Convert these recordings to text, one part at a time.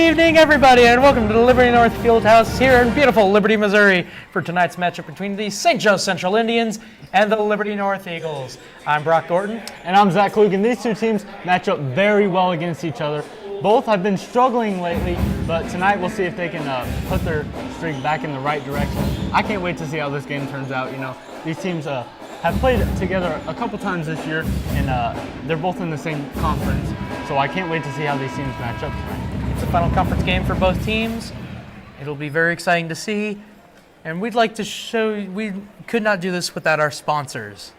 evening, everybody, and welcome to the Liberty North Fieldhouse here in beautiful Liberty, Missouri for tonight's matchup between the St. Joe Central Indians and the Liberty North Eagles. I'm Brock Gordon. And I'm Zach Klugen. These two teams match up very well against each other. Both have been struggling lately, but tonight we'll see if they can put their streak back in the right direction. I can't wait to see how this game turns out. You know, these teams have played together a couple times this year, and they're both in the same conference, so I can't wait to see how these teams match up tonight. It's a final conference game for both teams. It'll be very exciting to see, and we'd like to show you, we could not do this without our sponsors.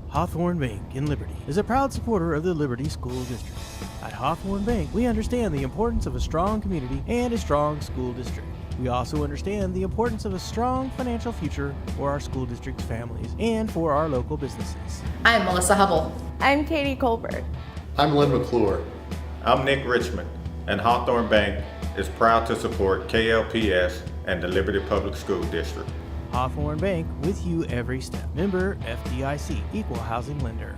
Hawthorne Bank in Liberty is a proud supporter of the Liberty School District. At Hawthorne Bank, we understand the importance of a strong community and a strong school district. We also understand the importance of a strong financial future for our school district's families and for our local businesses. I'm Melissa Hubble. I'm Katie Colbert. I'm Lynn McClure. I'm Nick Richmond, and Hawthorne Bank is proud to support KLPS and the Liberty Public School District. Hawthorne Bank, with you every step. Member FDIC, Equal Housing Lender.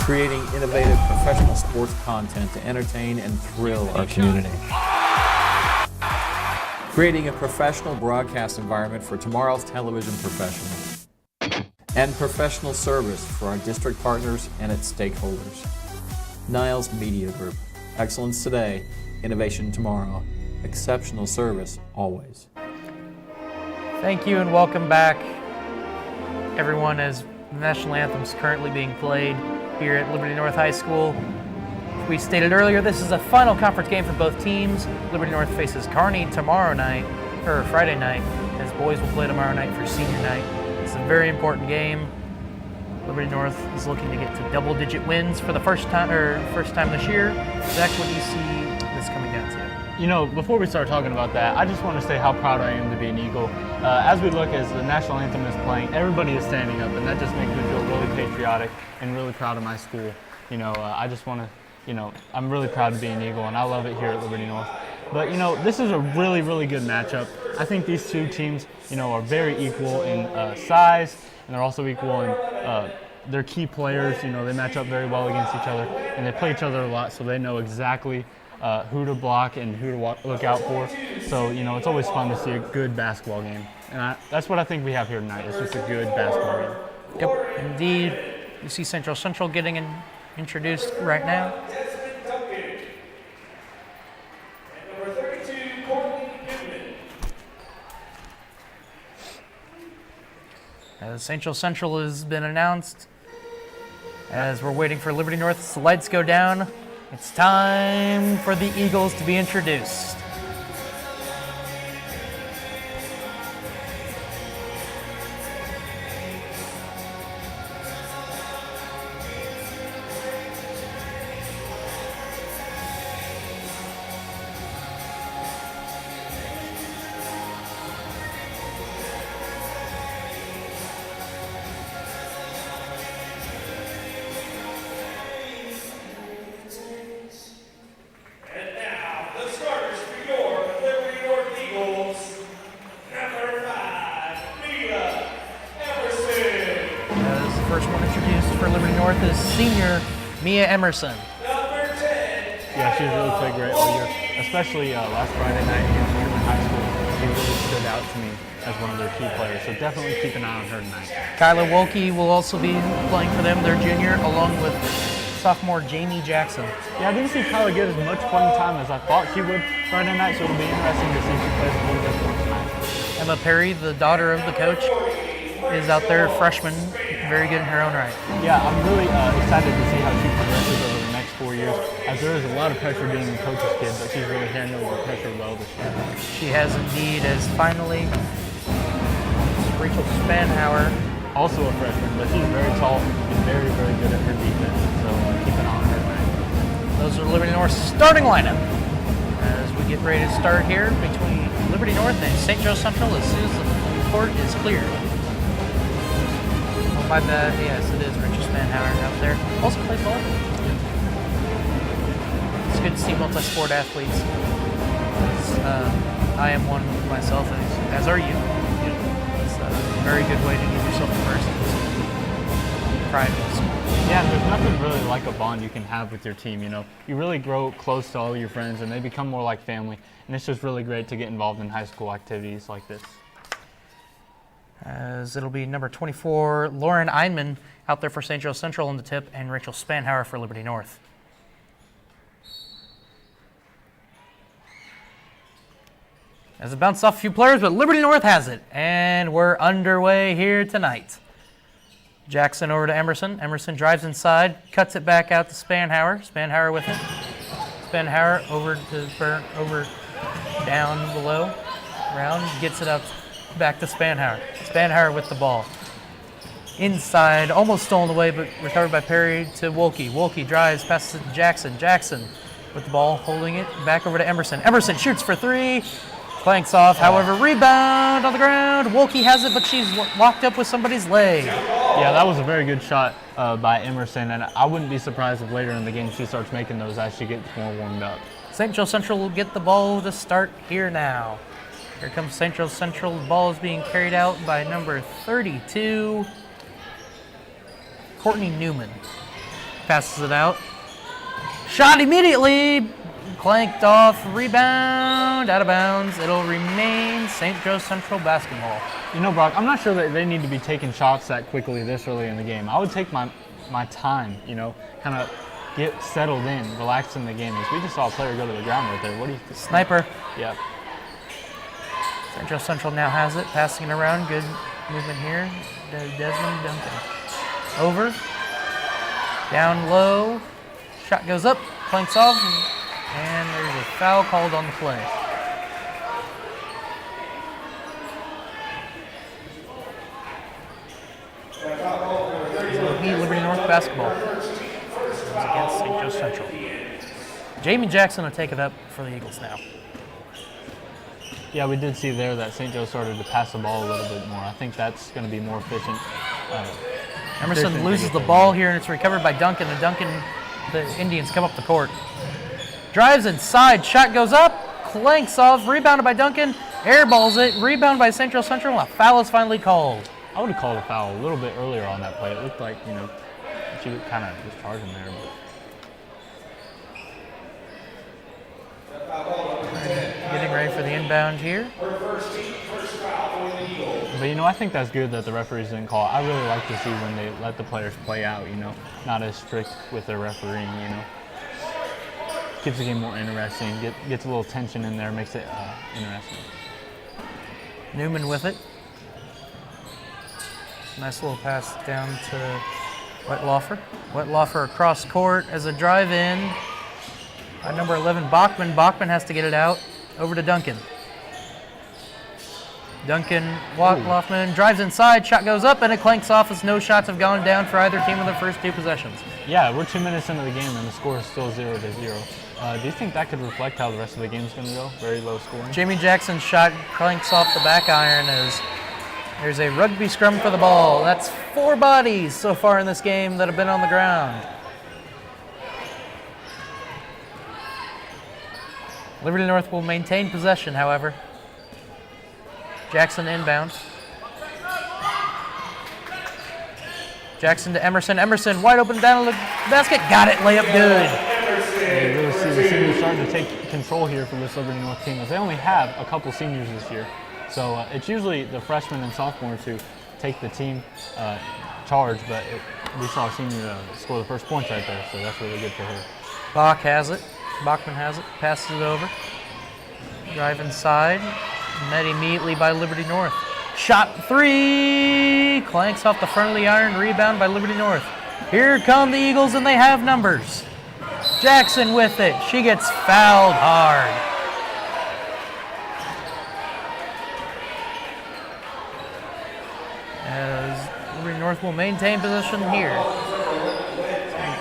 Creating innovative professional sports content to entertain and thrill our community. Creating a professional broadcast environment for tomorrow's television professionals. And professional service for our district partners and its stakeholders. Niles Media Group. Excellence today, innovation tomorrow. Exceptional service always. Thank you and welcome back, everyone, as the national anthem is currently being played here at Liberty North High School. As we stated earlier, this is a final conference game for both teams. Liberty North faces Kearney tomorrow night, or Friday night, as boys will play tomorrow night for senior night. It's a very important game. Liberty North is looking to get to double-digit wins for the first time this year. Zach, what do you see this coming down to? You know, before we start talking about that, I just want to say how proud I am to be an Eagle. As we look, as the national anthem is playing, everybody is standing up, and that just makes me feel really patriotic and really proud of my school. You know, I just want to, you know, I'm really proud to be an Eagle, and I love it here at Liberty North. But, you know, this is a really, really good matchup. I think these two teams, you know, are very equal in size, and they're also equal in their key players. You know, they match up very well against each other, and they play each other a lot, so they know exactly who to block and who to look out for. So, you know, it's always fun to see a good basketball game. And that's what I think we have here tonight. It's just a good basketball game. Yep, indeed. You see Central getting introduced right now. As Central has been announced, as we're waiting for Liberty North's lights go down, it's time for the Eagles to be introduced. First one introduced for Liberty North is senior Mia Emerson. Yeah, she's really played great all year, especially last Friday night against Truman High School. She really stood out to me as one of their key players, so definitely keep an eye on her tonight. Kyla Wolke will also be playing for them, their junior, along with sophomore Jamie Jackson. Yeah, I didn't see Kyla get as much playing time as I thought she would Friday night, so it'll be interesting to see if she plays a little bit more tonight. Emma Perry, the daughter of the coach, is out there, freshman, very good in her own right. Yeah, I'm really excited to see how she progresses over the next 4 years, as there is a lot of pressure being the coach's kid, but she's really handled the pressure well this year. She has indeed, as finally Rachel Spanhauer. Also a freshman, but she's very tall and very, very good at her defense, so keep an eye on her tonight. Those are Liberty North's starting lineup. As we get ready to start here between Liberty North and St. Joe Central as soon as the court is cleared. My bad. Yes, it is Richard Spanhauer out there. Also plays volleyball. It's good to see multi-sport athletes. I am one myself, and as are you. It's a very good way to give yourself immersed in pride of the school. Yeah, and there's nothing really like a bond you can have with your team, you know. You really grow close to all your friends and they become more like family. And it's just really great to get involved in high school activities like this. As it'll be number 24, Lauren Einman out there for St. Joe Central on the tip, and Rachel Spanhauer for Liberty North. As it bounced off a few players, but Liberty North has it, and we're underway here tonight. Jackson over to Emerson. Emerson drives inside, cuts it back out to Spanhauer. Spanhauer with it. Spanhauer over down below, around, gets it up back to Spanhauer. Spanhauer with the ball. Inside, almost stolen away, but recovered by Perry to Wolke. Wolke drives, passes it to Jackson. Jackson with the ball, holding it back over to Emerson. Emerson shoots for three, clanks off. However, rebound on the ground. Wolke has it, but she's locked up with somebody's leg. Yeah, that was a very good shot by Emerson, and I wouldn't be surprised if later in the game she starts making those as she gets more warmed up. St. Joe Central will get the ball to start here now. Here comes St. Joe Central. The ball is being carried out by number 32, Courtney Newman. Passes it out. Shot immediately. Clanked off. Rebound. Out of bounds. It'll remain St. Joe Central basketball. You know, Brock, I'm not sure that they need to be taking shots that quickly this early in the game. I would take my time, you know, kind of get settled in, relax in the game. As we just saw a player go to the ground right there. What do you think? Sniper. Yep. St. Joe Central now has it. Passing it around. Good movement here. Desmond Duncan. Over. Down low. Shot goes up. Clanks off. And there's a foul called on the play. It'll be Liberty North basketball. This is against St. Joe Central. Jamie Jackson will take it up for the Eagles now. Yeah, we did see there that St. Joe started to pass the ball a little bit more. I think that's going to be more efficient. Emerson loses the ball here, and it's recovered by Duncan. And Duncan, the Indians come up the court. Drives inside, shot goes up, clanks off, rebounded by Duncan, airballs it, rebounded by St. Joe Central, and a foul is finally called. I would have called a foul a little bit earlier on that play. It looked like, you know, she kind of was charging there. Getting ready for the inbound here. But, you know, I think that's good that the referees didn't call it. I really like to see when they let the players play out, you know, not as strict with their refereeing, you know. Keeps the game more interesting, gets a little tension in there, makes it interesting. Newman with it. Nice little pass down to Wettlaufer. Wettlaufer across court as a drive-in by number 11, Bachman. Bachman has to get it out over to Duncan. Duncan Wettlaufer drives inside, shot goes up, and it clanks off as no shots have gone down for either team in their first two possessions. Yeah, we're 2 minutes into the game and the score is still 0-0. Do you think that could reflect how the rest of the game is going to go? Very low scoring? Jamie Jackson's shot clanks off the back iron as there's a rugby scrum for the ball. That's 4 bodies so far in this game that have been on the ground. Liberty North will maintain possession, however. Jackson inbound. Jackson to Emerson. Emerson wide open down the basket. Got it. Layup good. You really see the seniors starting to take control here for this Liberty North team, as they only have a couple seniors this year. So it's usually the freshmen and sophomores who take the team charge, but we saw a senior score the first points right there, so that's really good for her. Bach has it. Bachman has it. Passes it over. Drive inside. Met immediately by Liberty North. Shot 3. Clanks off the front of the iron. Rebound by Liberty North. Here come the Eagles, and they have numbers. Jackson with it. She gets fouled hard. As Liberty North will maintain possession here.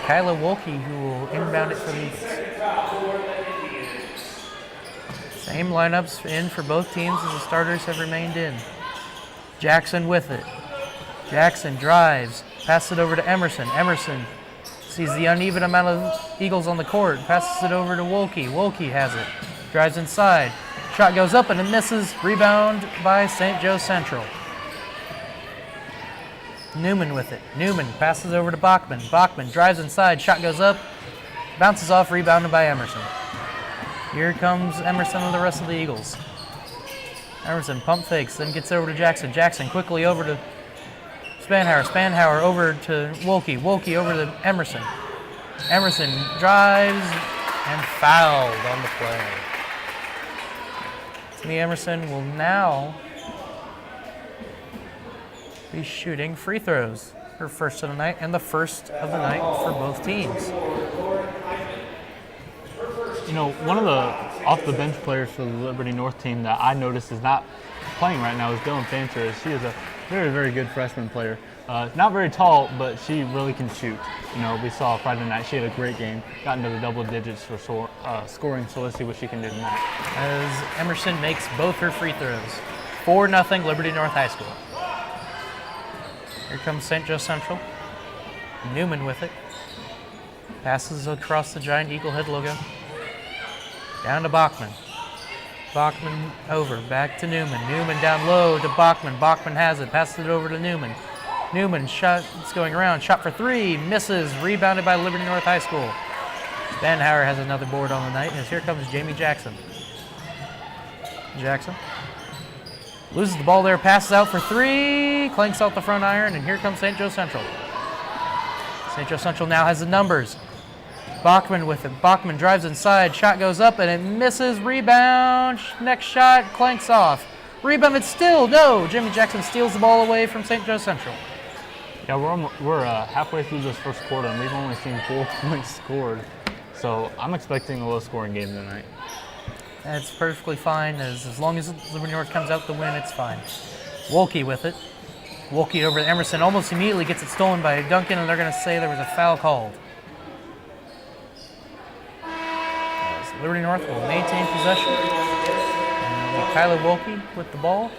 Kyla Wolke who will inbound it for the Eagles. Same lineups in for both teams as the starters have remained in. Jackson with it. Jackson drives, passes it over to Emerson. Emerson sees the uneven amount of Eagles on the court, passes it over to Wolke. Wolke has it, drives inside, Shot goes up and it misses. Rebound by St. Joe Central. Newman with it. Newman passes over to Bachman. Bachman drives inside. Shot goes up. Bounces off. Rebounded by Emerson. Here comes Emerson and the rest of the Eagles. Emerson pump fakes, then gets over to Jackson. Jackson quickly over to Spanhauer. Spanhauer over to Wolke. Wolke over to Emerson. Emerson drives and fouled on the play. Timmy Emerson will now be shooting free throws. Her first of the night and the first of the night for both teams. You know, one of the off-the-bench players for the Liberty North team that I noticed is not playing right now is Dylan Fancher. She is a very, very good freshman player. Not very tall, but she really can shoot. You know, we saw Friday night, she had a great game, got into the double digits for scoring, so let's see what she can do tonight. As Emerson makes both her free throws. 4-0 Liberty North High School. Here comes St. Joe Central. Newman with it. Passes across the giant eagle head logo. Down to Bachman. Bachman over, back to Newman. Newman down low to Bachman. Bachman has it, passes it over to Newman. Newman shot, it's going around, shot for three, misses, rebounded by Liberty North High School. Spanhauer has another board on the night, and here comes Jamie Jackson. Jackson loses the ball there, passes out for three, clanks out the front iron, and here comes St. Joe Central. St. Joe Central now has the numbers. Bachman with it. Bachman drives inside. Shot goes up and it misses. Rebound. Next shot clanks off. Rebounded still. No. Jimmy Jackson steals the ball away from St. Joe Central. Yeah, we're halfway through this first quarter and we've only seen 4 points scored. So I'm expecting a low-scoring game tonight. That's perfectly fine. As long as Liberty North comes out the win, it's fine. Wolke with it. Wolke over to Emerson. Almost immediately gets it stolen by Duncan, and they're going to say there was a foul called. Liberty North will maintain possession. And Kyler Wolke with the ball.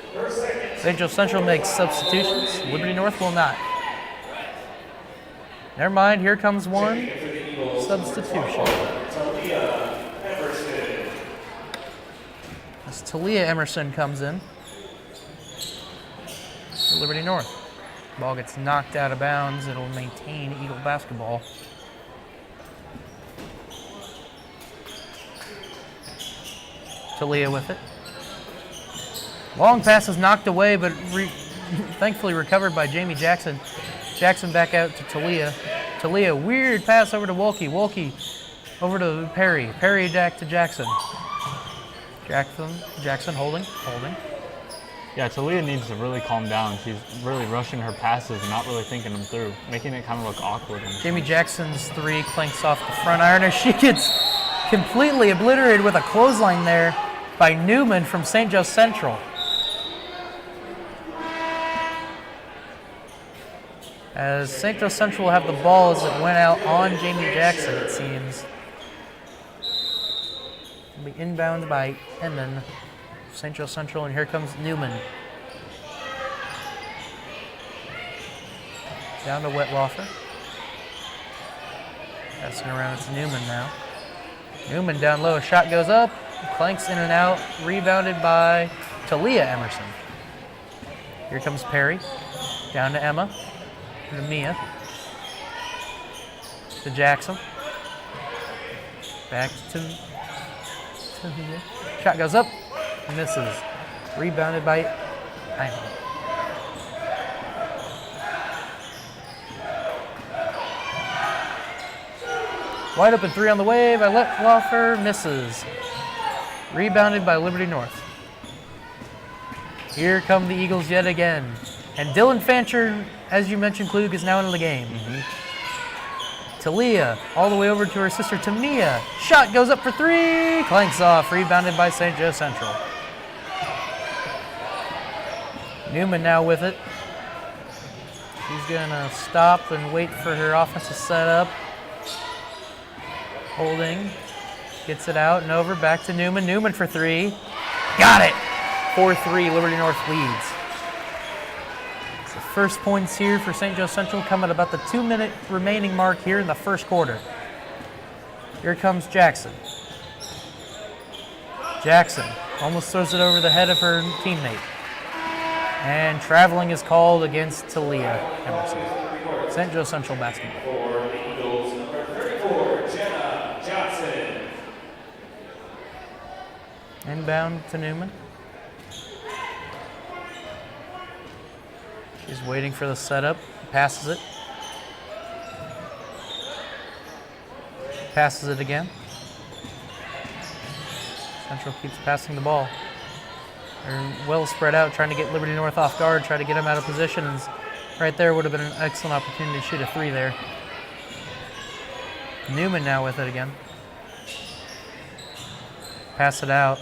St. Joe Central makes substitutions. Liberty North will not. Never mind, here comes one substitution. As Talia Emerson comes in for Liberty North. Ball gets knocked out of bounds. It'll maintain Eagle basketball. Talia with it. Long pass is knocked away, but thankfully recovered by Jamie Jackson. Jackson back out to Talia. Talia, weird pass over to Wolke. Wolke over to Perry. Perry back to Jackson. Jackson holding. Yeah, Talia needs to really calm down. She's really rushing her passes and not really thinking them through, making it kind of look awkward. Jamie Jackson's three clanks off the front iron as she gets completely obliterated with a clothesline there by Newman from St. Joe Central. As St. Joe Central will have the ball as it went out on Jamie Jackson, it seems. It'll be inbound by Inman, St. Joe Central, and here comes Newman. Down to Wetwaffer. Passing around, it's Newman now. Newman down low, shot goes up, clanks in and out, rebounded by Talia Emerson. Here comes Perry, down to Emma, to Mia, to Jackson, back to Mia. Shot goes up, misses, rebounded by Ayman. Wide open three on the way by Wetwaffer, misses. Rebounded by Liberty North. Here come the Eagles yet again. And Dylan Fancher, as you mentioned, Klug, is now into the game. Talia, all the way over to her sister Tamia. Shot goes up for three, clanks off, rebounded by St. Joe Central. Newman now with it. She's gonna stop and wait for her offense to set up. Holding, gets it out and over, back to Newman. Newman for three. Got it! 4-3, Liberty North leads. It's the first points here for St. Joe Central come at about the 2-minute remaining mark here in the first quarter. Here comes Jackson. Jackson Almost throws it over the head of her teammate. And traveling is called against Talia Emerson. St. Joe Central basketball. Inbound to Newman. She's waiting for the setup. Passes it. Passes it again. Central keeps passing the ball. They're well spread out, trying to get Liberty North off guard, try to get them out of position. And right there would have been an excellent opportunity to shoot a three there. Newman now with it again. Pass it out.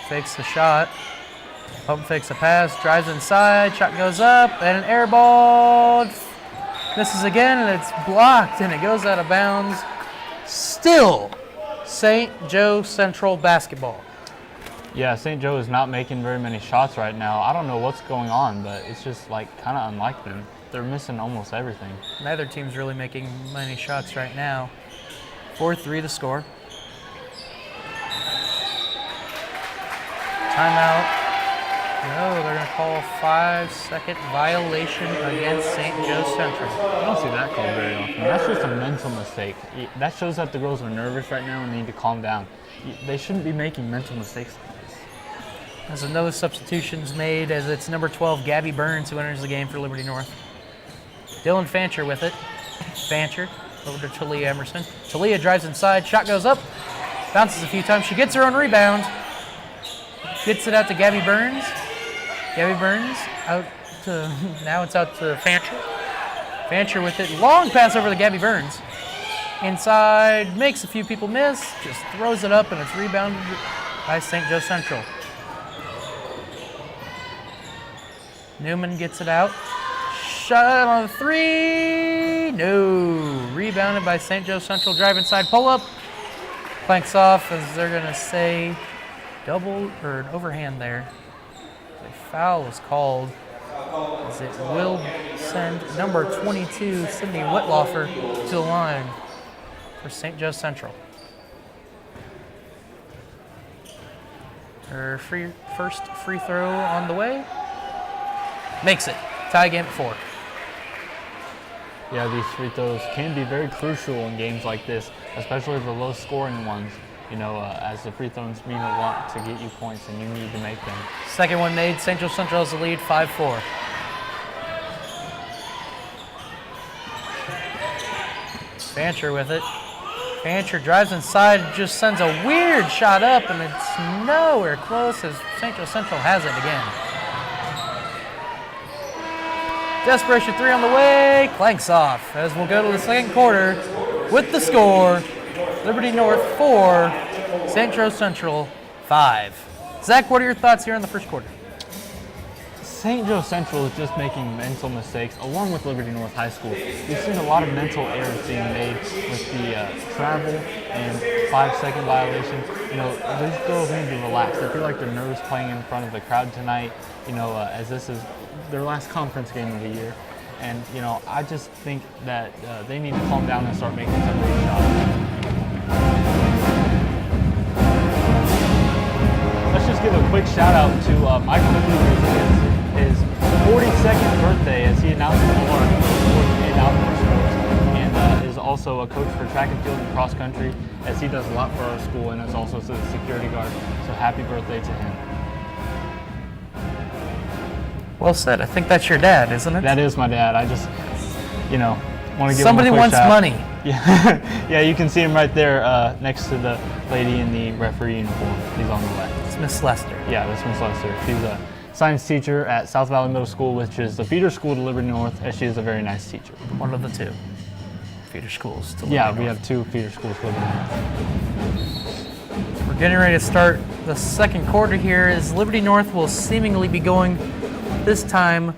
Fakes the shot. Pump fakes a pass, drives inside, shot goes up, and an air ball. Misses again, and it's blocked, and it goes out of bounds. Still, St. Joe Central basketball. Yeah, St. Joe is not making very many shots right now. I don't know what's going on, but it's just like kind of unlike them. They're missing almost everything. Neither team's really making many shots right now. 4-3 the score. Timeout. No, they're going to call a 5-second violation against St. Joe Central. I don't see that called very often. That's just a mental mistake. That shows that the girls are nervous right now and need to calm down. They shouldn't be making mental mistakes like this. As another substitution's made, as it's number 12, Gabby Burns, who enters the game for Liberty North. Dylan Fancher with it. Fancher over to Talia Emerson. Talia drives inside, shot goes up, bounces a few times. She gets her own rebound. Gets it out to Gabby Burns. Gabby Burns out to, now it's out to Fancher. Fancher with it. Long pass over to Gabby Burns. Inside, makes a few people miss, just throws it up, and it's rebounded by St. Joe Central. Newman gets it out. Shot on three. No. Rebounded by St. Joe Central. Drive inside, pull up. Planks off, as they're going to say double or an overhand there. A foul was called, as it will send number 22, Sydney Whitlaufer, to the line for St. Joe Central. Her first free throw on the way. Makes it. Tie game at 4. Yeah, these free throws can be very crucial in games like this, especially the low-scoring ones. You know, as the free throws mean a lot to get you points, and you need to make them. Second one made. St. Joe Central has the lead, 5-4. Fancher with it. Fancher drives inside, just sends a weird shot up, and it's nowhere close as St. Joe Central has it again. Desperation 3 on the way, clanks off as we'll go to the second quarter with the score, Liberty North 4, St. Joe Central 5. Zach, what are your thoughts here in the first quarter? St. Joe Central is just making mental mistakes, along with Liberty North High School. We've seen a lot of mental errors being made with the travel and 5-second violations. You know, these girls need to relax. I feel like they're nervous playing in front of the crowd tonight, you know, as this is their last conference game of the year. And, you know, I just think that they need to calm down and start making some big shots. Let's just give a quick shout out to Michael McLeod. His 42nd birthday, as he announced before in outdoor sports, and is also a coach for track and field and cross country, as he does a lot for our school and is also a security guard. So happy birthday to him. Well said. I think that's your dad, isn't it? That is my dad. I just, you know, want to give Somebody him a quick wants shout. money. Yeah, yeah. You can see him right there next to the lady in the referee uniform. He's on the left. It's Miss Lester. Yeah, that's Miss Lester. She's a science teacher at South Valley Middle School, which is the feeder school to Liberty North, and she is a very nice teacher. One of the two feeder schools to Yeah, Liberty we North. have 2 feeder schools to Liberty North. We're getting ready to start the second quarter here as Liberty North will seemingly be going this time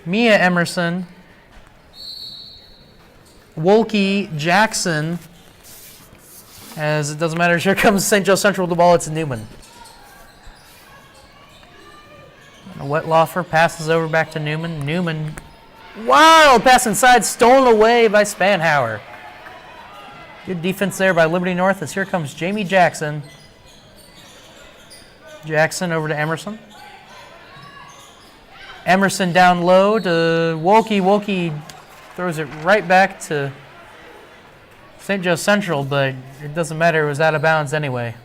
Mia Emerson, Wolke Jackson, as it doesn't matter. Here comes St. Joe Central with the ball. It's Newman. Whitlaufer passes over back to Newman. Newman, wild pass inside, stolen away by Spanhauer. Good defense there by Liberty North as here comes Jamie Jackson Jackson over to Emerson. Emerson down low to Wolke. Wolke throws it right back to St. Joe Central, but it doesn't matter. It was out of bounds anyway.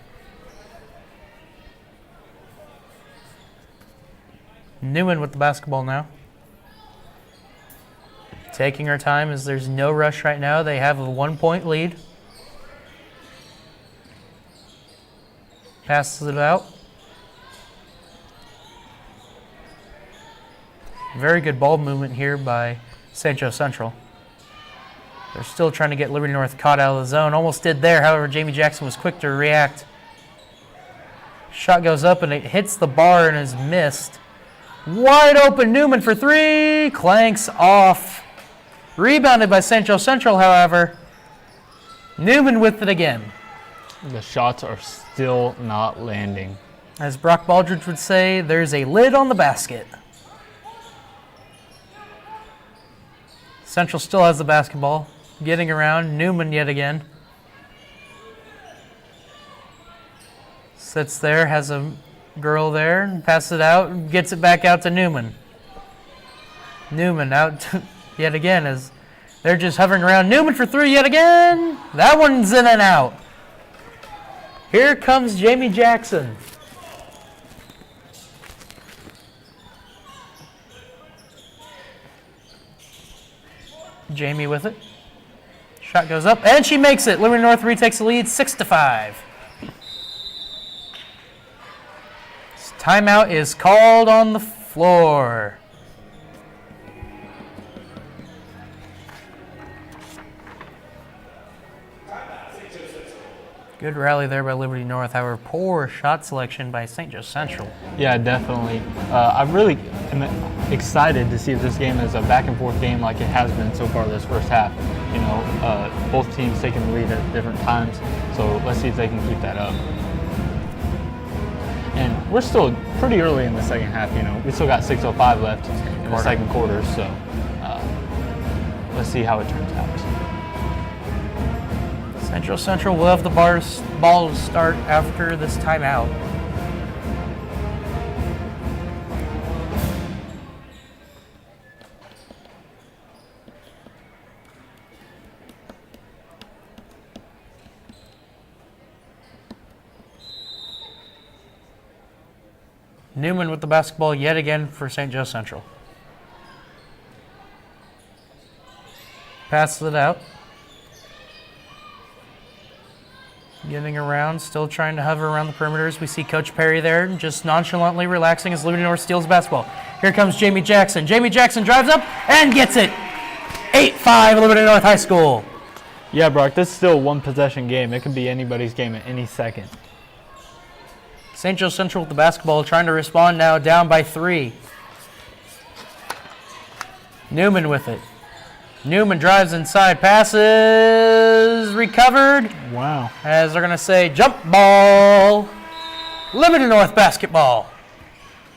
Newman with the basketball now. Taking her time as there's no rush right now. They have a 1-point lead. Passes it out. Very good ball movement here by St. Joe Central. They're still trying to get Liberty North caught out of the zone. Almost did there. However, Jamie Jackson was quick to react. Shot goes up and it hits the bar and is missed. Wide open Newman for three. Clanks off. Rebounded by St. Joe Central, however. Newman with it again. The shots are still not landing. As Brock Baldridge would say, there's a lid on the basket. Central still has the basketball. Getting around. Newman yet again. Sits there, has a girl there, passes it out, gets it back out to Newman. Newman out yet again as they're just hovering around. Newman for three yet again. That one's in and out. Here comes Jamie Jackson. Jamie with it. Shot goes up, and she makes it. Liberty North retakes the lead, 6-5. Timeout is called on the floor. Good rally there by Liberty North. However, poor shot selection by St. Joe Central. Yeah, definitely. I really am excited to see if this game is a back-and-forth game like it has been so far this first half. You know, both teams taking the lead at different times, so let's see if they can keep that up. And we're still pretty early in the second half, you know. We still got 6:05 left in the second quarter, so let's see how it turns out. Central will have the ball to start after this timeout. Newman with the basketball yet again for St. Joe Central. Passes it out. Getting around, still trying to hover around the perimeters. We see Coach Perry there, just nonchalantly relaxing as Liberty North steals basketball. Here comes Jamie Jackson. Jamie Jackson drives up and gets it. 8-5 Liberty North High School. Yeah, Brock, this is still a one-possession game. It could be anybody's game at any second. St. Joe Central with the basketball, trying to respond now, down by 3. Newman with it. Newman drives inside, passes, recovered. Wow. As they're going to say, jump ball. Liberty North basketball.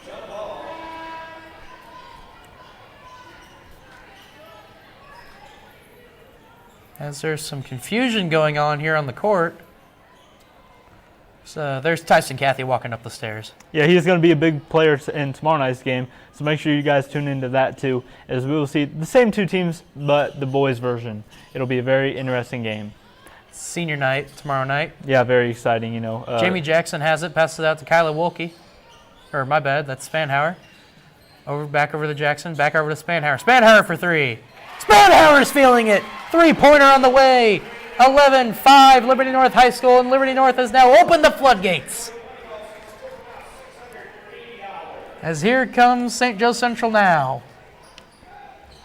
Jump ball. As there's some confusion going on here on the court. So there's Tyson Cathy walking up the stairs. Yeah, he's going to be a big player in tomorrow night's game, so make sure you guys tune into that too, as we will see the same two teams, but the boys' version. It'll be a very interesting game. Senior night, tomorrow night. Yeah, very exciting, you know. Jamie Jackson has it, passes it out to Kyla Wolke. Or my bad, that's Spanhauer. Back over to Jackson, back over to Spanhauer. Spanhauer for 3. Spanhauer's feeling it. 3-pointer on the way. 11-5 Liberty North High School, and Liberty North has now opened the floodgates. As here comes St. Joe Central now.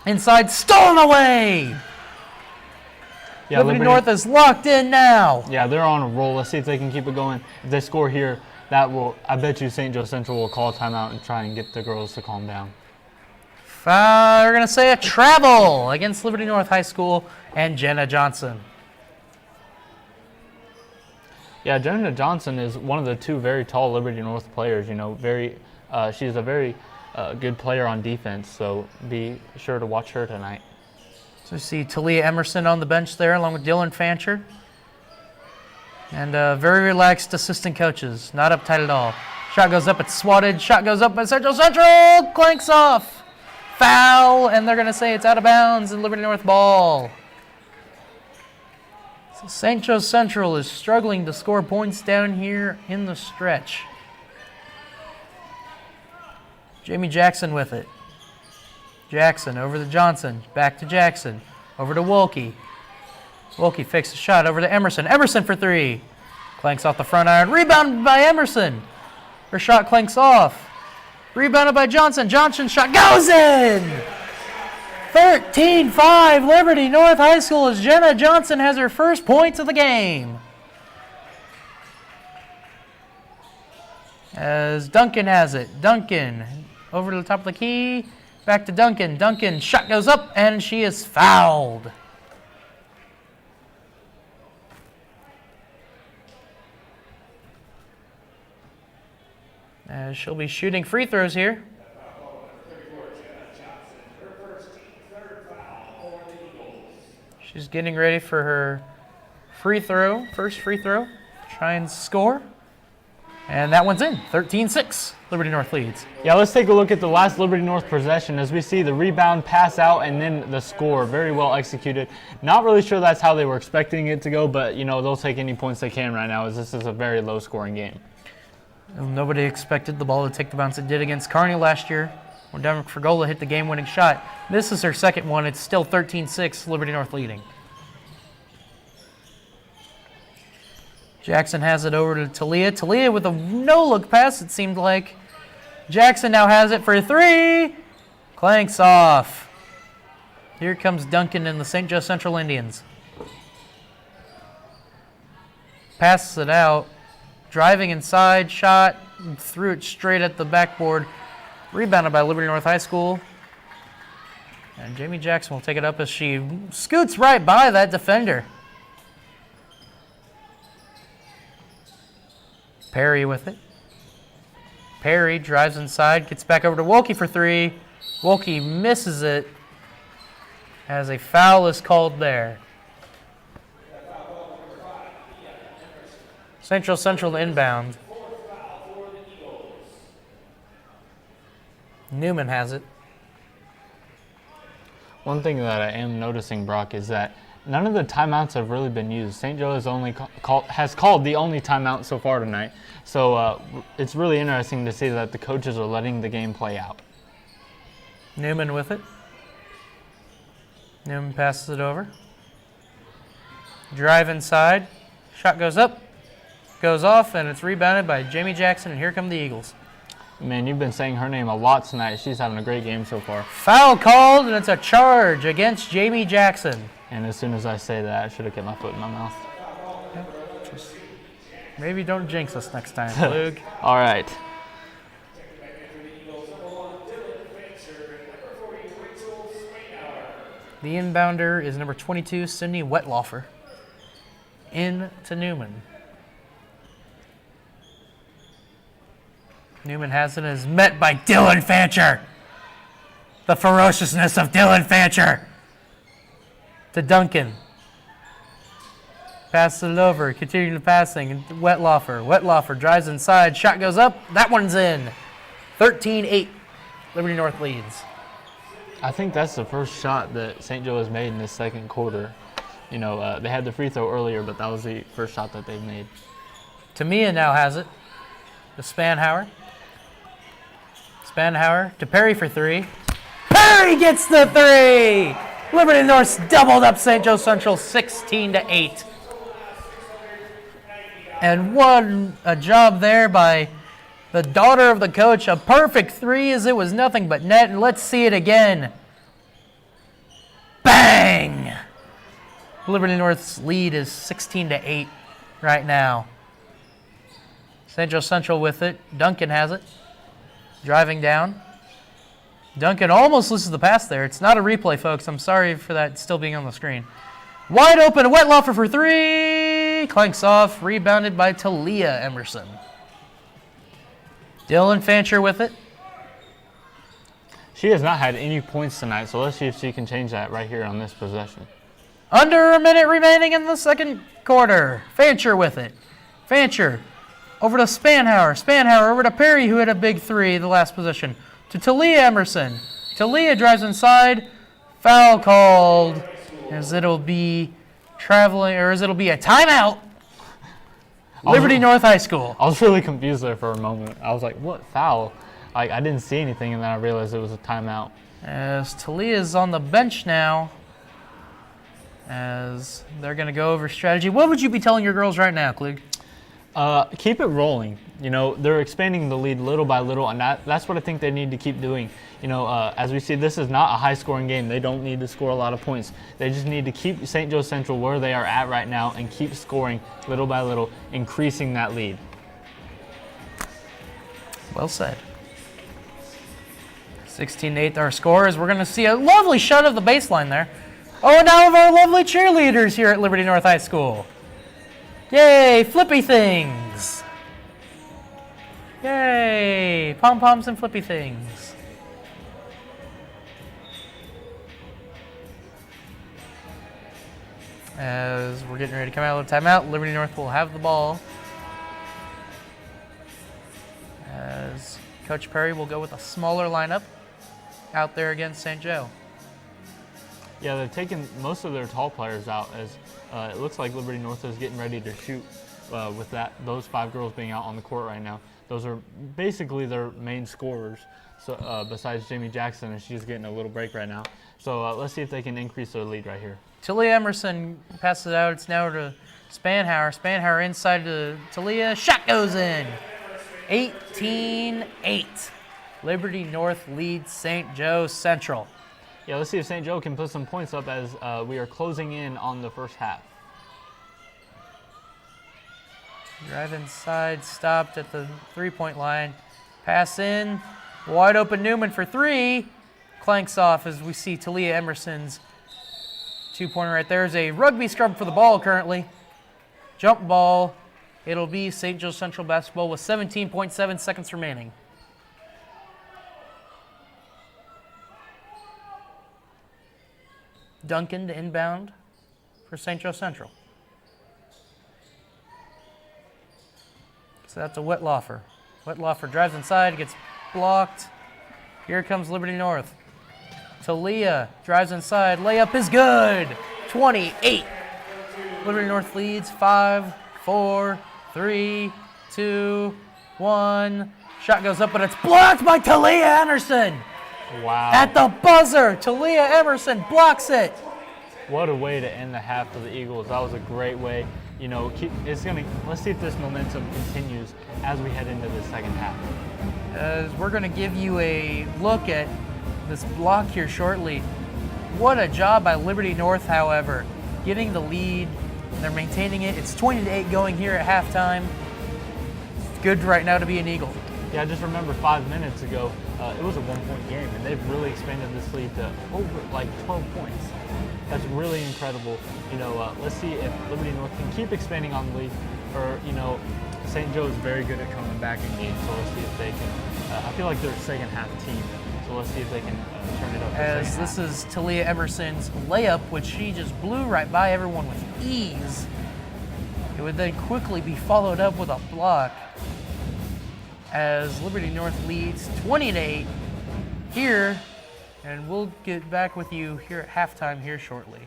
Inside, stolen away. Yeah, Liberty North is locked in now. Yeah, they're on a roll. Let's see if they can keep it going. If they score here, that will, I bet you St. Joe Central will call a timeout and try and get the girls to calm down. We're going to say a travel against Liberty North High School and Jenna Johnson. Yeah, Jenna Johnson is one of the two very tall Liberty North players. You know, she's a very good player on defense, so be sure to watch her tonight. So you see Talia Emerson on the bench there, along with Dylan Fancher. And very relaxed assistant coaches, not uptight at all. Shot goes up, it's swatted. Shot goes up by Central. Clanks off. Foul, and they're going to say it's out of bounds and Liberty North ball. So St. Joe Central is struggling to score points down here in the stretch. Jamie Jackson with it. Jackson over to Johnson. Back to Jackson. Over to Wolke. Wolke fakes a shot over to Emerson. Emerson for three. Clanks off the front iron. Rebounded by Emerson. Her shot clanks off. Rebounded by Johnson. Johnson's shot goes in! 13-5 Liberty North High School as Jenna Johnson has her first points of the game. As Duncan has it. Duncan over to the top of the key. Back to Duncan. Duncan shot goes up and she is fouled. As she'll be shooting free throws here. She's getting ready for her free throw, first free throw. Try and score. And that one's in. 13-6. Liberty North leads. Yeah, let's take a look at the last Liberty North possession as we see the rebound, pass out, and then the score. Very well executed. Not really sure that's how they were expecting it to go, but, you know, they'll take any points they can right now as this is a very low-scoring game. Nobody expected the ball to take the bounce it did against Kearney last year when Devin Fergola hit the game-winning shot. This is her second one. It's still 13-6, Liberty North leading. Jackson has it over to Talia. Talia with a no-look pass, it seemed like. Jackson now has it for three. Clanks off. Here comes Duncan and the St. Joe Central Indians. Passes it out. Driving inside, shot, threw it straight at the backboard. Rebounded by Liberty North High School. And Jamie Jackson will take it up as she scoots right by that defender. Perry with it. Perry drives inside, gets back over to Wolke for three. Wolke misses it as a foul is called there. Central inbound. Newman has it. One thing that I am noticing, Brock, is that none of the timeouts have really been used. St. Joe has called the only timeout so far tonight. So it's really interesting to see that the coaches are letting the game play out. Newman with it. Newman passes it over. Drive inside. Shot goes up. Goes off, and it's rebounded by Jamie Jackson, and here come the Eagles. Man, you've been saying her name a lot tonight. She's having a great game so far. Foul called, and it's a charge against Jamie Jackson. And as soon as I say that, I should have kept my foot in my mouth. Maybe don't jinx us next time, Luke. All right. The inbounder is number 22, Sydney Wetlaufer. In to Newman. Newman has it and is met by Dylan Fancher. The ferociousness of Dylan Fancher. To Duncan. Passes it over, continuing the passing. Wetlaufer. Wetlaufer drives inside. Shot goes up. That one's in. 13-8. Liberty North leads. I think that's the first shot that St. Joe has made in this second quarter. You know, they had the free throw earlier, but that was the first shot that they've made. Tamia now has it. To Spanhauer. Spanhauer to Perry for three. Perry gets the three! Liberty North's doubled up St. Joe Central 16-8. And what a job there by the daughter of the coach. A perfect three as it was nothing but net. And let's see it again. Bang! Liberty North's lead is 16-8 right now. St. Joe Central with it. Duncan has it. Driving down. Duncan almost loses the pass there. It's not a replay, folks. I'm sorry for that still being on the screen. Wide open, Wetlaufer for three. Clanks off, rebounded by Talia Emerson. Dylan Fancher with it. She has not had any points tonight, so let's see if she can change that right here on this possession. Under a minute remaining in the second quarter. Fancher with it. Fancher Over to Spanhauer. Spanhauer over to Perry, who hit a big three, the last possession. To Talia Emerson. Talia drives inside. Foul called. As it'll be traveling, or as it'll be a timeout. Liberty North High School. I was really confused there for a moment. I was like, what foul? Like, I didn't see anything, and then I realized it was a timeout. As Talia's on the bench now. As they're going to go over strategy. What would you be telling your girls right now, Klug? Keep it rolling. You know, they're expanding the lead little by little, and that's what I think they need to keep doing. You know, as we see, this is not a high-scoring game. They don't need to score a lot of points. They just need to keep St. Joe Central where they are at right now and keep scoring little by little, increasing that lead. Well said. 16-8 our score, as we're going to see a lovely shot of the baseline there. Oh, and now of our lovely cheerleaders here at Liberty North High School. Yay, flippy things. Yay, pom-poms and flippy things. As we're getting ready to come out of the timeout, Liberty North will have the ball. As Coach Perry will go with a smaller lineup out there against St. Joe. Yeah, they're taking most of their tall players out, as it looks like Liberty North is getting ready to shoot with those 5 girls being out on the court right now. Those are basically their main scorers, so besides Jamie Jackson, and she's getting a little break right now. So let's see if they can increase their lead right here. Talia Emerson passes it out. It's now to Spanhauer. Spanhauer inside to Talia. Shot goes in. 18-8. Liberty North leads St. Joe Central. Yeah, let's see if St. Joe can put some points up as we are closing in on the first half. Drive inside, stopped at the three-point line. Pass in, wide open Newman for 3. Clanks off as we see Talia Emerson's two-pointer right there. Is a rugby scrub for the ball currently. Jump ball. It'll be St. Joe Central basketball with 17.7 seconds remaining. Duncan to inbound for St. Joe Central. So that's a Whitlaufer. Whitlaufer drives inside, gets blocked. Here comes Liberty North. Talia drives inside, layup is good. 28. Liberty North leads 5, 4, 3, 2, 1. Shot goes up, but it's blocked by Talia Anderson. Wow. At the buzzer, Talia Emerson blocks it. What a way to end the half for the Eagles. That was a great way. You know, let's see if this momentum continues as we head into the second half. As we're going to give you a look at this block here shortly. What a job by Liberty North, however, getting the lead. They're maintaining it. It's 20-8 going here at halftime. It's good right now to be an Eagle. Yeah, I just remember 5 minutes ago, it was a 1-point game, and they've really expanded this lead to over like 12 points. That's really incredible. You know, let's see if Liberty North can keep expanding on the lead, or, you know, St. Joe is very good at coming back in games, so let's see if they can. I feel like they're a second half team, so let's see if they can turn it up. As this is Talia Emerson's layup, which she just blew right by everyone with ease. It would then quickly be followed up with a block as Liberty North leads 20-8 here, and we'll get back with you here at halftime here shortly.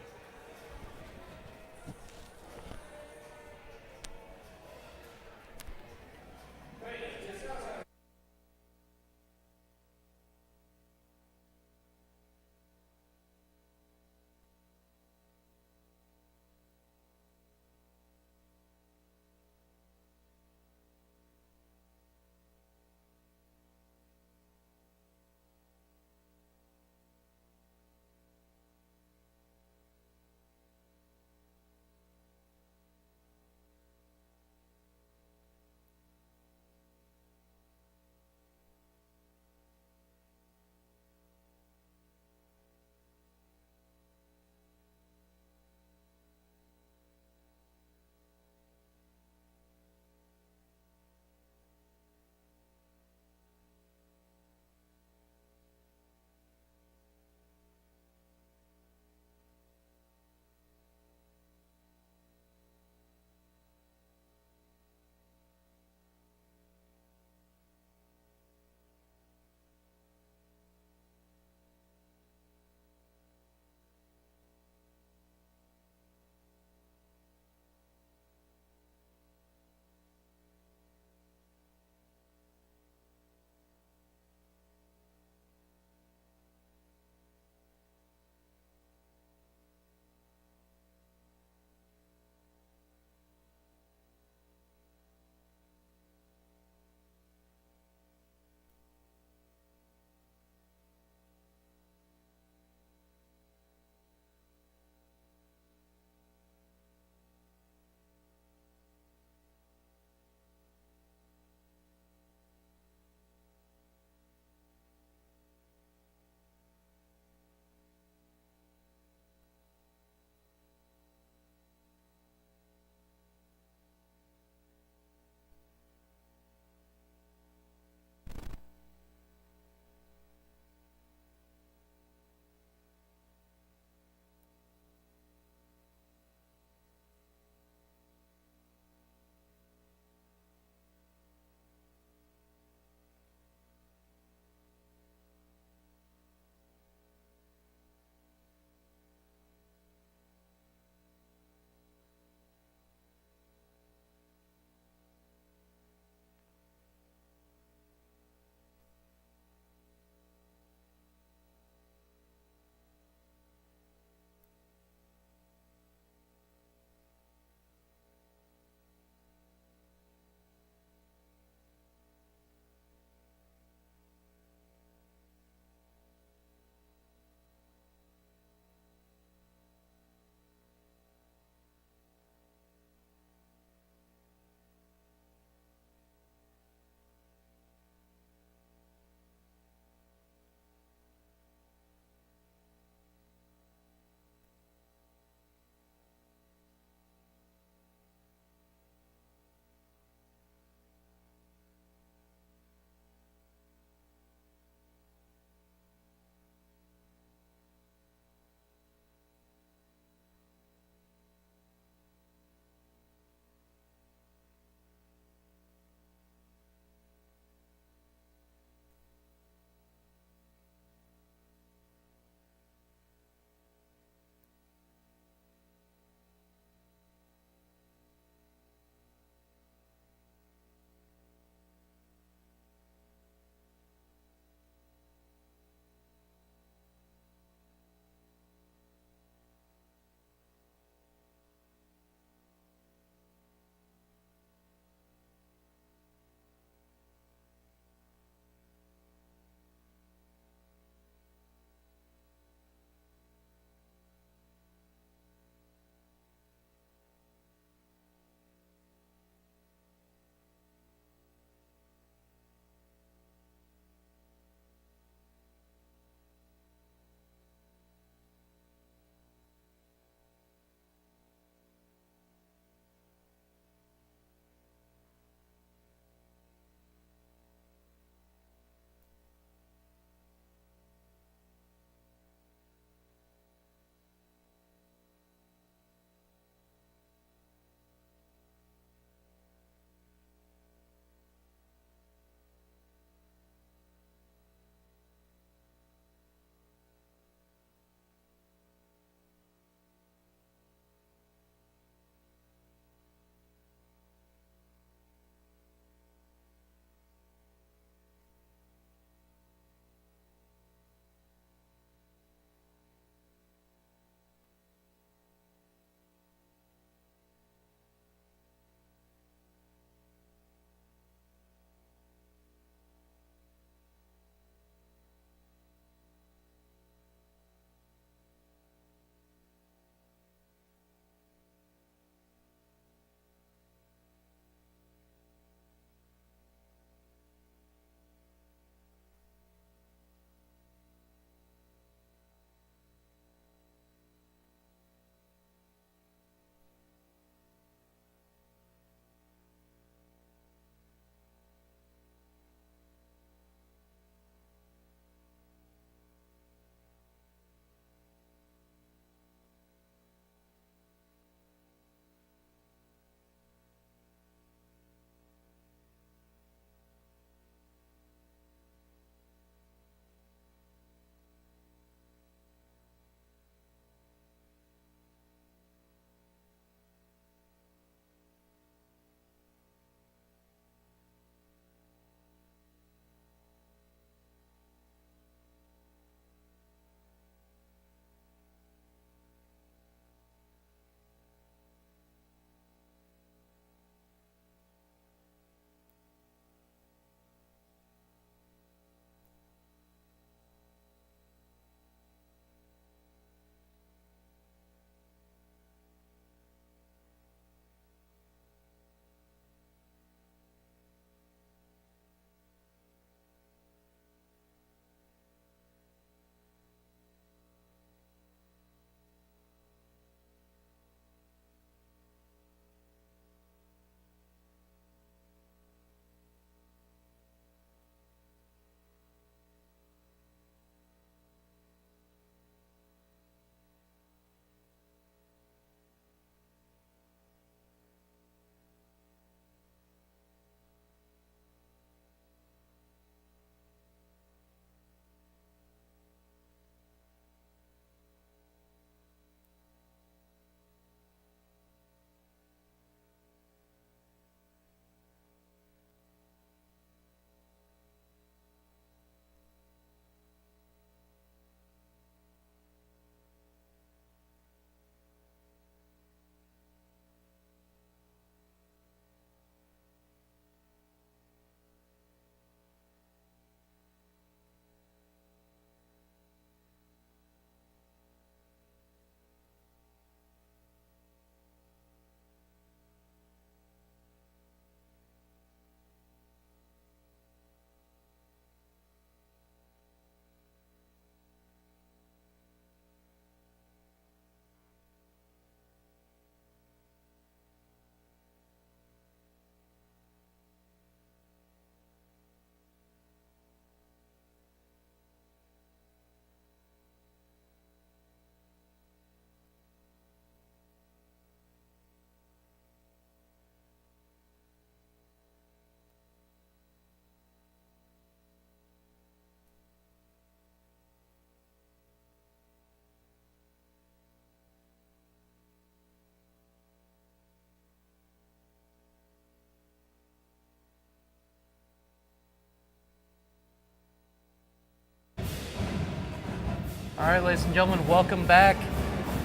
All right, ladies and gentlemen, welcome back.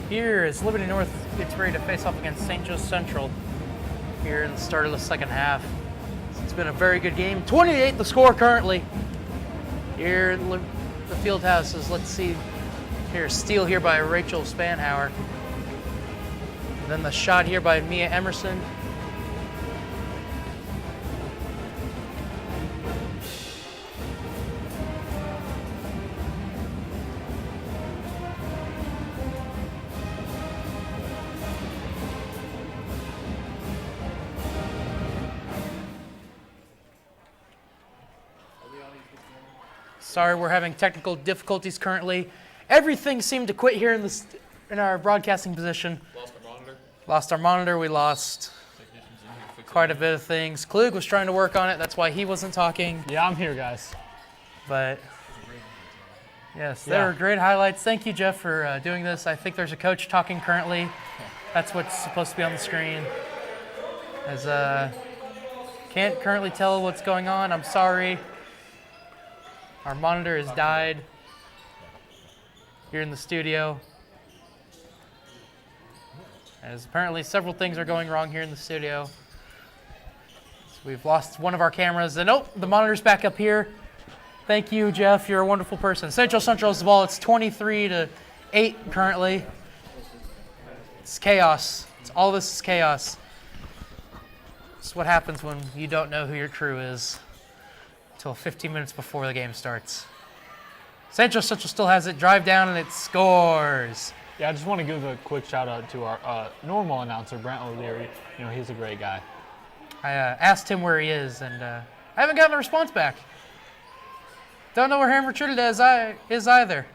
Here as Liberty North gets ready to face off against St. Joe Central here in the start of the second half. It's been a very good game. 28 the score currently. Here in the field houses, let's see here, steal here by Rachel Spanhauer. And then the shot here by Mia Emerson. Sorry, we're having technical difficulties currently. Everything seemed to quit here in our broadcasting position. Lost our monitor. Lost our monitor. We lost quite a bit of things. Klug was trying to work on it. That's why he wasn't talking. Yeah, I'm here, guys. But yes, they were great highlights. Thank you, Jeff, for doing this. I think there's a coach talking currently. That's what's supposed to be on the screen. As can't currently tell what's going on. I'm sorry. Our monitor has died here in the studio. As apparently several things are going wrong here in the studio. So we've lost one of our cameras. And oh, the monitor's back up here. Thank you, Jeff. You're a wonderful person. Central has the ball. It's 23-8 currently. It's chaos. All this is chaos. It's what happens when you don't know who your crew is until 15 minutes before the game starts. Central still has it. Drive down and it scores. Yeah, I just want to give a quick shout out to our normal announcer, Brent O'Leary. You know, he's a great guy. I asked him where he is, and I haven't gotten a response back. Don't know where Hammer Trinidad is either.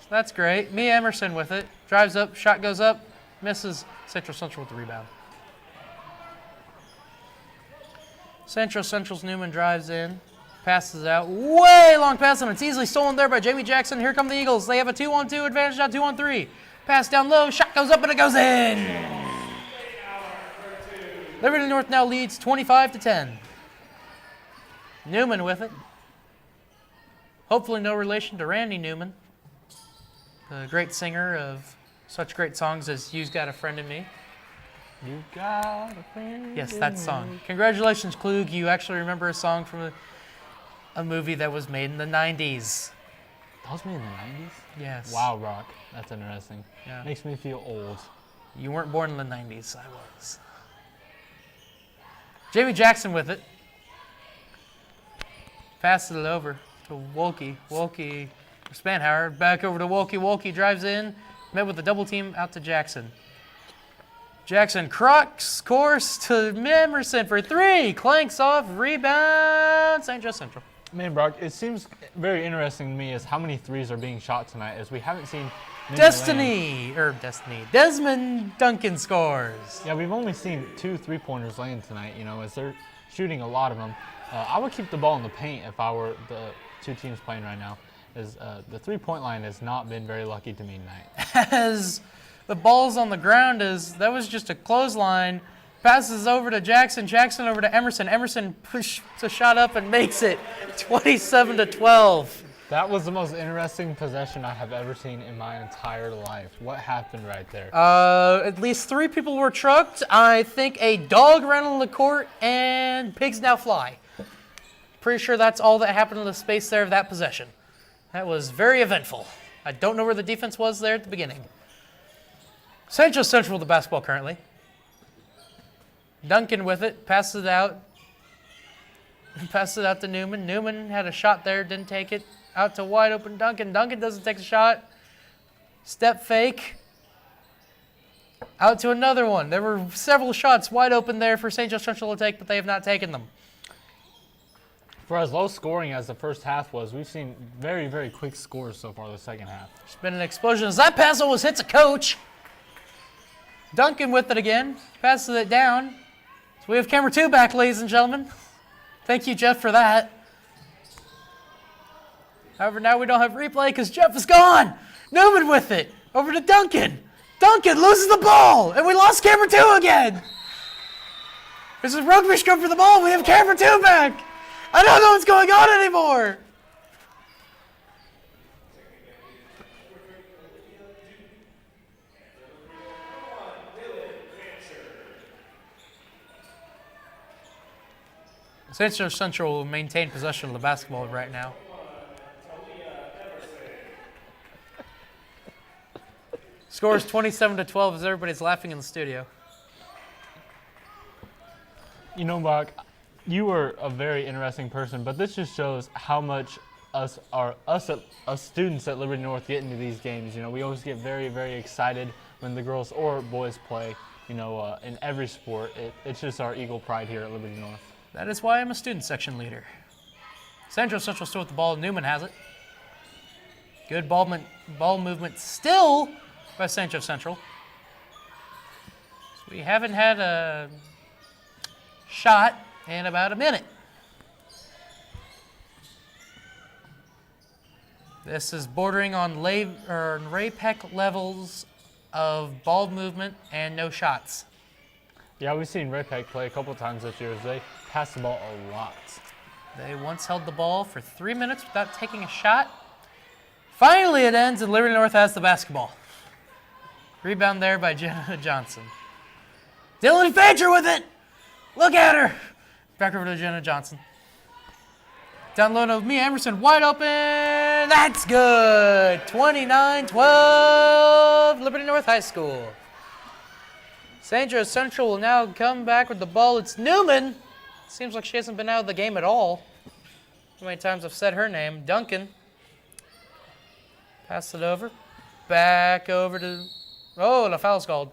So that's great. Mia Emerson with it. Drives up, shot goes up, misses. Central with the rebound. Central's Newman drives in. Passes out. Way long pass, and it's easily stolen there by Jamie Jackson. Here come the Eagles. They have a 2-on-2 advantage, now 2-on-3. Pass down low. Shot goes up, and it goes in. Liberty North now leads 25-10. Newman with it. Hopefully no relation to Randy Newman, the great singer of such great songs as You've Got a Friend in Me. You got a friend. Yes, that song. Congratulations, Klug. You actually remember a song from a movie that was made in the 90s. That was made in the 90s? Yes. Wow, Rock. That's interesting. Yeah. Makes me feel old. You weren't born in the 90s. I was. Jamie Jackson with it. Passes it over to Wolke. Wolke, Spanhauer, back over to Wolke. Wolke drives in, met with a double team out to Jackson. Jackson crocks course to Emerson for three. Clanks off, rebound, St. Joe Central. Man, Brock, it seems very interesting to me as how many threes are being shot tonight, as we haven't seen Desmond Duncan scores. Yeah, we've only seen 2 3-pointers land tonight, you know, as they're shooting a lot of them. I would keep the ball in the paint if I were the two teams playing right now, as the 3-point line has not been very lucky to me tonight. As the ball's on the ground, that was just a clothesline. Passes over to Jackson. Jackson over to Emerson. Emerson pushes a shot up and makes it 27-12. That was the most interesting possession I have ever seen in my entire life. What happened right there? At least 3 people were trucked. I think a dog ran on the court, and pigs now fly. Pretty sure that's all that happened in the space there of that possession. That was very eventful. I don't know where the defense was there at the beginning. St. Joe Central with the basketball currently. Duncan with it, passes it out. Passes it out to Newman. Newman had a shot there, didn't take it. Out to wide open Duncan. Duncan doesn't take a shot. Step fake. Out to another one. There were several shots wide open there for St. Joe Central to take, but they have not taken them. For as low scoring as the first half was, we've seen very, very quick scores so far the second half. There's been an explosion as that pass almost hits a coach. Duncan with it again. Passes it down. So we have camera 2 back, ladies and gentlemen. Thank you, Jeff, for that. However, now we don't have replay because Jeff is gone. Newman with it. Over to Duncan. Duncan loses the ball. And we lost camera 2 again. This is rugby scrum for the ball. We have camera 2 back. I don't know what's going on anymore. St. Joe Central will maintain possession of the basketball right now. Score is 27-12 as everybody's laughing in the studio. You know, Bach, you were a very interesting person, but this just shows how much us students at Liberty North get into these games. You know, we always get very, very excited when the girls or boys play. You know, in every sport, it's just our eagle pride here at Liberty North. That is why I'm a student section leader. St. Joe Central still with the ball. Newman has it. Good ball movement still by St. Joe Central. So we haven't had a shot in about a minute. This is bordering on Ray-Peck levels of ball movement and no shots. Yeah, we've seen Ray Peck play a couple times this year. They pass the ball a lot. They once held the ball for 3 minutes without taking a shot. Finally, it ends, and Liberty North has the basketball. Rebound there by Jenna Johnson. Dylan Fancher with it! Look at her! Back over to Jenna Johnson. Down low to Mia Emerson, wide open! That's good! 29-12, Liberty North High School. St. Joe Central will now come back with the ball. It's Newman. Seems like she hasn't been out of the game at all. How many times I've said her name? Duncan. Pass it over. Back over to... Oh, the foul's called.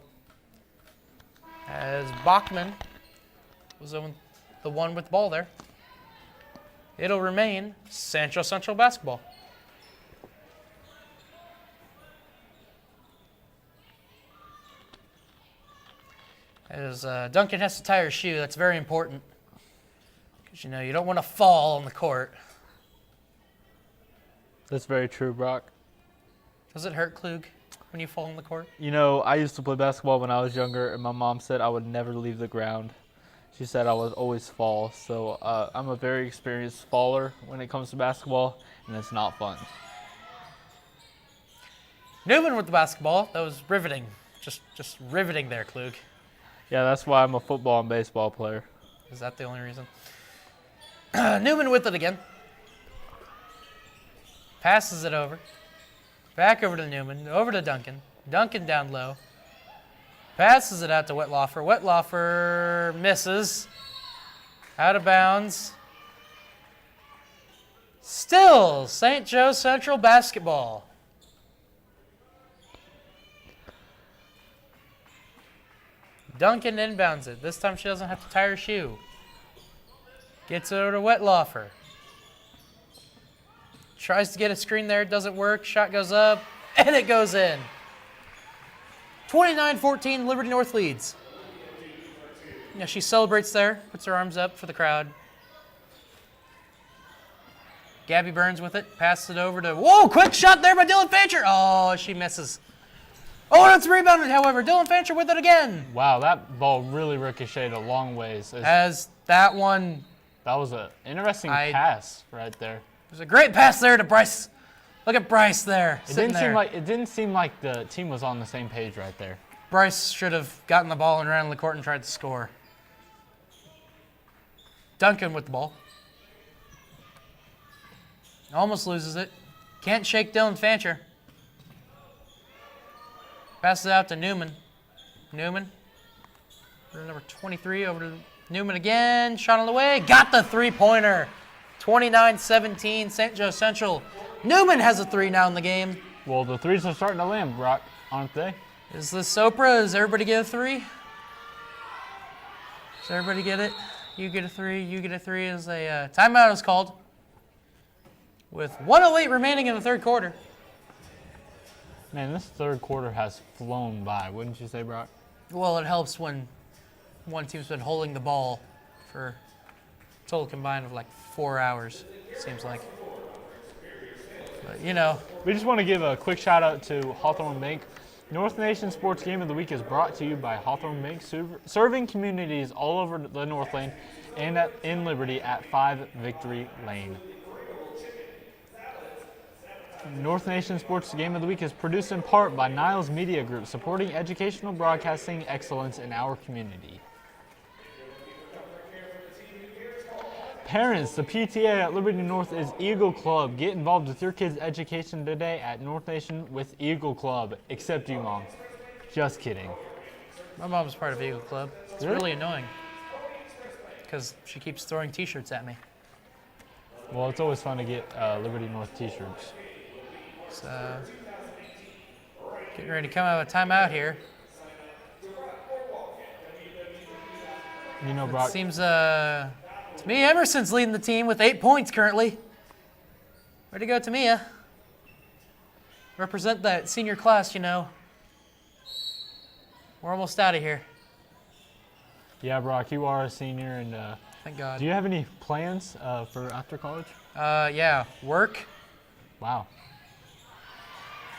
As Bachman was the one with the ball there. It'll remain St. Joe Central basketball. As Duncan has to tie her shoe, that's very important. Because, you know, you don't want to fall on the court. That's very true, Brock. Does it hurt, Klug, when you fall on the court? You know, I used to play basketball when I was younger, and my mom said I would never leave the ground. She said I would always fall. So I'm a very experienced faller when it comes to basketball, and it's not fun. Newman with the basketball. That was riveting. Just riveting there, Klug. Yeah, that's why I'm a football and baseball player. Is that the only reason? Newman with it again. Passes it over. Back over to Newman. Over to Duncan. Duncan down low. Passes it out to Wetlaufer. Wetlaufer misses. Out of bounds. Still St. Joe Central basketball. Duncan inbounds it. This time she doesn't have to tie her shoe. Gets it over to Wetlaufer. Tries to get a screen there. It doesn't work. Shot goes up, and it goes in. 29-14, Liberty North leads. Yeah, she celebrates there. Puts her arms up for the crowd. Gabby Burns with it. Passes it over to... Whoa, quick shot there by Dylan Fancher. Oh, she misses. Oh, that's rebounded, however. Dylan Fancher with it again. Wow, that ball really ricocheted a long ways. As that one... That was an interesting pass right there. There's a great pass there to Bryce. Look at Bryce there, it didn't seem like the team was on the same page right there. Bryce should have gotten the ball and ran on the court and tried to score. Duncan with the ball. Almost loses it. Can't shake Dylan Fancher. Passes it out to Newman. Newman. Number 23 over to Newman again. Shot on the way. Got the three-pointer. 29-17, St. Joe Central. Newman has a three now in the game. Well, the threes are starting to land, Brock, aren't they? Is this Oprah? Does everybody get a three? Does everybody get it? You get a three, you get a three. As a timeout is called. With 1:08 remaining in the third quarter. Man, this third quarter has flown by, wouldn't you say, Brock? Well, it helps when one team's been holding the ball for a total combined of like 4 hours, it seems like. But, you know. We just want to give a quick shout out to Hawthorne Bank. North Nation Sports Game of the Week is brought to you by Hawthorne Bank, serving communities all over the North Lane and in Liberty at 5 Victory Lane. North Nation Sports Game of the Week is produced in part by Niles Media Group, supporting educational broadcasting excellence in our community. Parents, the PTA at Liberty North is Eagle Club. Get involved with your kids' education today at North Nation with Eagle Club. Except you, Mom. Just kidding. My mom's part of Eagle Club. It's Really? really annoying because she keeps throwing T-shirts at me. Well, it's always fun to get Liberty North t-shirts. So, getting ready to come out of a timeout here. You know, It Brock, seems Tamia Emerson's leading the team with 8 points currently. Way to go, Tamia. Represent that senior class, you know. We're almost out of here. yeah, Brock, you are a senior, and Thank God. do you have any plans for after college? Yeah, work. Wow.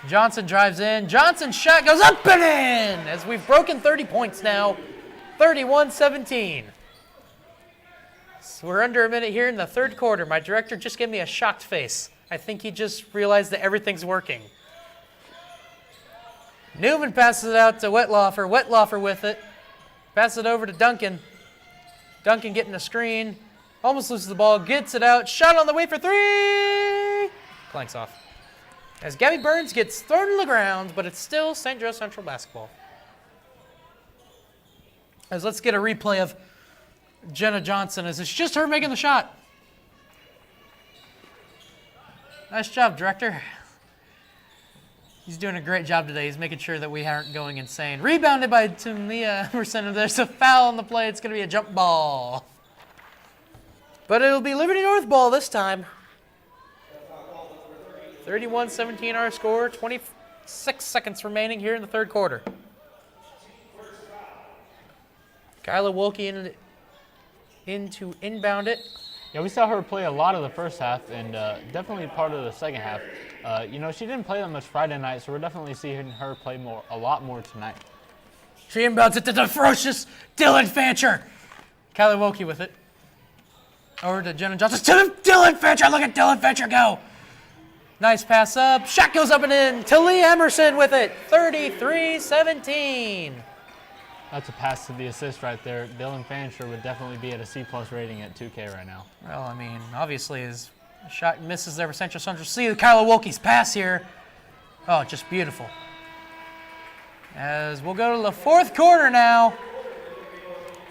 Johnson drives in. Johnson's shot goes up and in as we've broken 30 points now. 31-17. So we're under a minute here in the third quarter. My director just gave me a shocked face. I think he just realized that everything's working. Newman passes it out to Wettlaufer. Wettlaufer with it. Passes it over to Duncan. Duncan getting a screen. Almost loses the ball. Gets it out. Shot on the way for three. Clanks off. As Gabby Burns gets thrown to the ground, but it's still St. Joe Central basketball. As let's get a replay of Jenna Johnson as it's just her making the shot. Nice job, director. He's doing a great job today. He's making sure that we aren't going insane. Rebounded by Tamia Emerson, and there's a foul on the play. It's going to be a jump ball. But it'll be Liberty North ball this time. 31-17 our score. 26 seconds remaining here in the third quarter. Kyla Wilkie in to inbound it. Yeah, we saw her play a lot of the first half and definitely part of the second half. You know, she didn't play that much Friday night, so we're definitely seeing her play a lot more tonight. She inbounds it to the ferocious Dylan Fancher. Kyla Wilkie with it. Over to Jenna Johnson. To Dylan Fancher. Look at Dylan Fancher go. Nice pass up. Shot goes up and in. Talia Emerson with it. 33-17. That's a pass to the assist right there. Dylan Fancher would definitely be at a C+ rating at 2K right now. Well, I mean, obviously his shot misses there for Central Central. See Kyla Wilkie's pass here. Oh, just beautiful. As we'll go to the fourth quarter now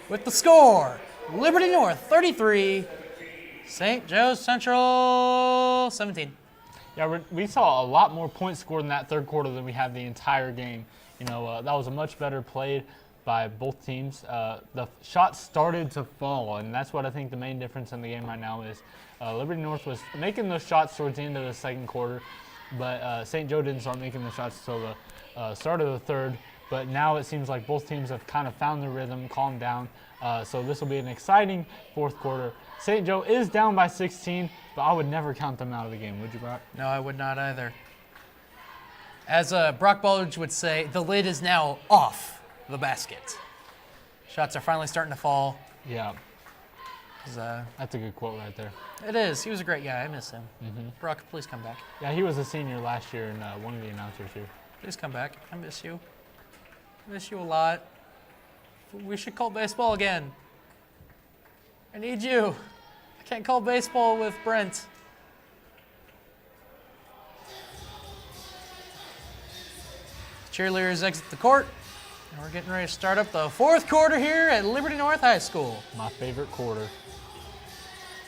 with the score. Liberty North 33, St. Joe Central 17. Yeah, we saw a lot more points scored in that third quarter than we had the entire game. You know, that was a much better play by both teams. The shots started to fall, and that's what I think the main difference in the game right now is. Liberty North was making those shots towards the end of the second quarter, but St. Joe didn't start making the shots until the start of the third. But now it seems like both teams have kind of found their rhythm, calmed down. So this will be an exciting fourth quarter. St. Joe is down by 16, but I would never count them out of the game, would you, Brock? No, I would not either. As Brock Baldridge would say, the lid is now off the basket. Shots are finally starting to fall. Yeah. That's a good quote right there. It is. He was a great guy. I miss him. Mm-hmm. Brock, please come back. Yeah, he was a senior last year and one of the announcers here. Please come back. I miss you. I miss you a lot. We should call baseball again. I need you. I can't call baseball with Brent. Cheerleaders exit the court. And we're getting ready to start up the fourth quarter here at Liberty North High School. My favorite quarter.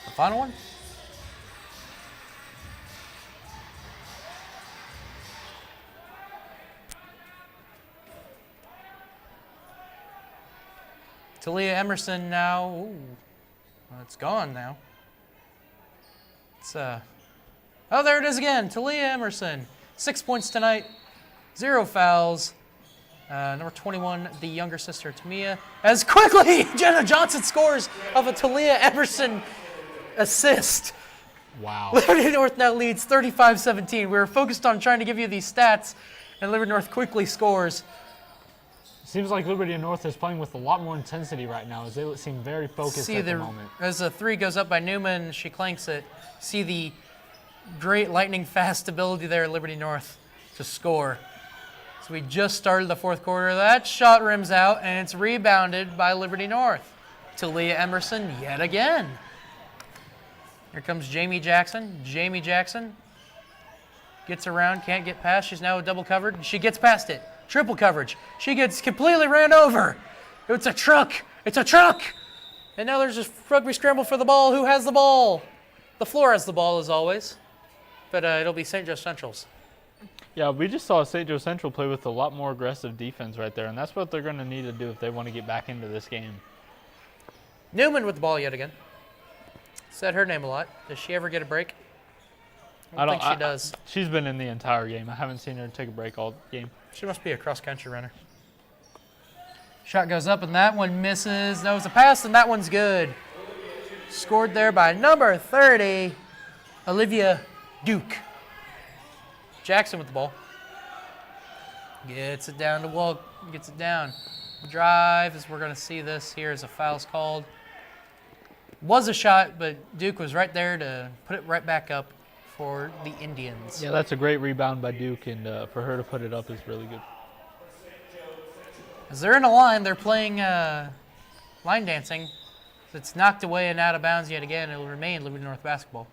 The final one? Talia Emerson now. Ooh, well, it's gone now. It's oh, there it is again. Talia Emerson, 6 points tonight, 0 fouls. Number 21, the younger sister, Tamia. As quickly, Jenna Johnson scores of a Talia Emerson assist. Wow. Liberty North now leads 35-17. We were focused on trying to give you these stats, and Liberty North quickly scores. Seems like Liberty North is playing with a lot more intensity right now, as they seem very focused at the moment. As a three goes up by Newman, she clanks it. See the great lightning fast ability there at Liberty North to score. So we just started the fourth quarter. That shot rims out, and it's rebounded by Liberty North. Talia Emerson yet again. Here comes Jamie Jackson. Jamie Jackson gets around, can't get past. She's now double covered. She gets past it. Triple coverage. She gets completely ran over. It's a truck. It's a truck. And now there's a rugby scramble for the ball. Who has the ball? The floor has the ball as always. But it'll be St. Joe Central's. Yeah, we just saw St. Joe Central play with a lot more aggressive defense right there, and that's what they're going to need to do if they want to get back into this game. Newman with the ball yet again. Said her name a lot. Does she ever get a break? I don't think she does. She's been in the entire game. I haven't seen her take a break all game. She must be a cross-country runner. Shot goes up, and that one misses. That was a pass, and that one's good. Scored there by number 30, Olivia Duke. Jackson with the ball. Gets it down to Wall. Gets it down. Drive, as we're going to see this here as a foul's called. Was a shot, but Duke was right there to put it right back up for the Indians. Yeah, that's a great rebound by Duke, and for her to put it up is really good. As they're in a line, they're playing line dancing. It's knocked away and out of bounds yet again. It will remain Liberty North basketball.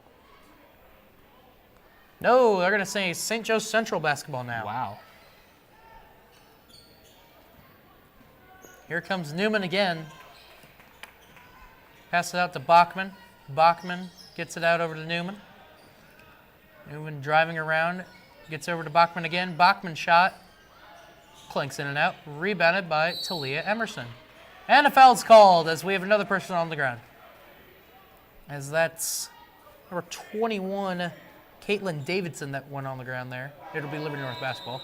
No, they're going to say St. Joe Central basketball now. Wow. Here comes Newman again. Pass it out to Bachman. Bachman gets it out over to Newman. Newman driving around. Gets over to Bachman again. Bachman shot. Clinks in and out. Rebounded by Talia Emerson. And a foul's called as we have another person on the ground. As that's number 21, Caitlin Davidson, that went on the ground there. It'll be Liberty North basketball.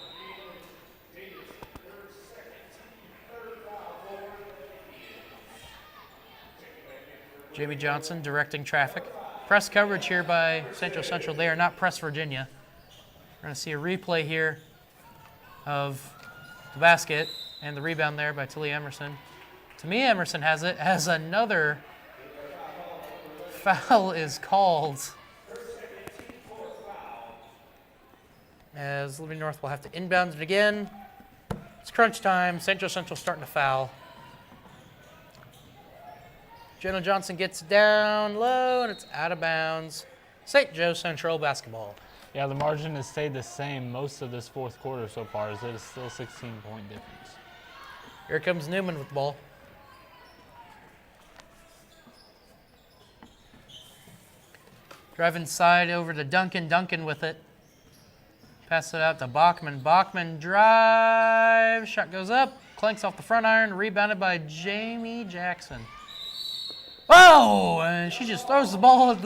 Jamie Johnson directing traffic. Press coverage here by St. Joe Central. They are not press Virginia. We're going to see a replay here of the basket and the rebound there by Talia Emerson. Tamia Emerson has it as another foul is called. As Liberty North will have to inbound it again. It's crunch time. St. Joe Central starting to foul. Jenna Johnson gets down low, and it's out of bounds. St. Joe Central basketball. Yeah, the margin has stayed the same most of this fourth quarter so far, as it is still 16-point difference. Here comes Newman with the ball. Drive inside over to Duncan. Duncan with it. Pass it out to Bachman. Bachman drive. Shot goes up. Clanks off the front iron. Rebounded by Jamie Jackson. Oh! And she just throws the ball at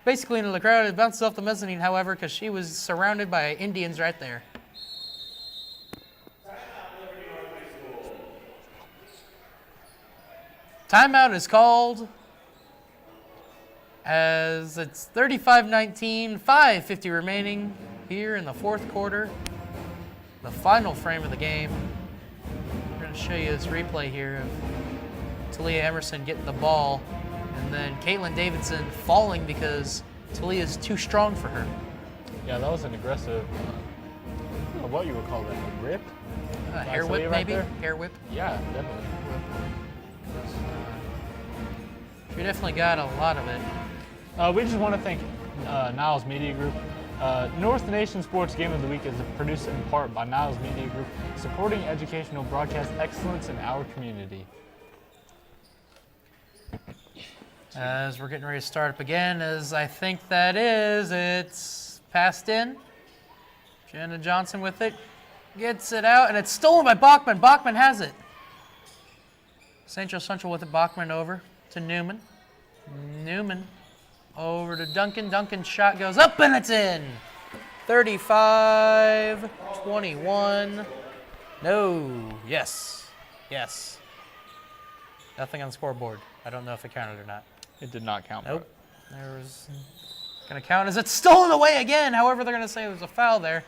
basically into the crowd. It bounces off the mezzanine, however, because she was surrounded by Indians right there. Timeout is called as it's 35-19, 5:50 remaining here in the fourth quarter. The final frame of the game. We're going to show you this replay here of Talia Emerson getting the ball and then Caitlin Davidson falling because Talia is too strong for her. Yeah, that was an aggressive, I don't know what you would call that, a rip? Hair whip, right maybe? there? Hair whip. Yeah, definitely. She definitely got a lot of it. We just want to thank Niles Media Group. North Nation Sports Game of the Week is produced in part by Niles Media Group, supporting educational broadcast excellence in our community. As we're getting ready to start up again, as I think that is, it's passed in. Jenna Johnson with it, gets it out, and it's stolen by Bachman. Bachman has it. St. Joe Central with it, Bachman over to Newman. Newman over to Duncan. Duncan's shot goes up, and it's in. 35-21. No. Yes. Yes. Nothing on the scoreboard. I don't know if it counted or not. It did not count. Nope. There was going to count as it's stolen away again. However, they're going to say it was a foul there.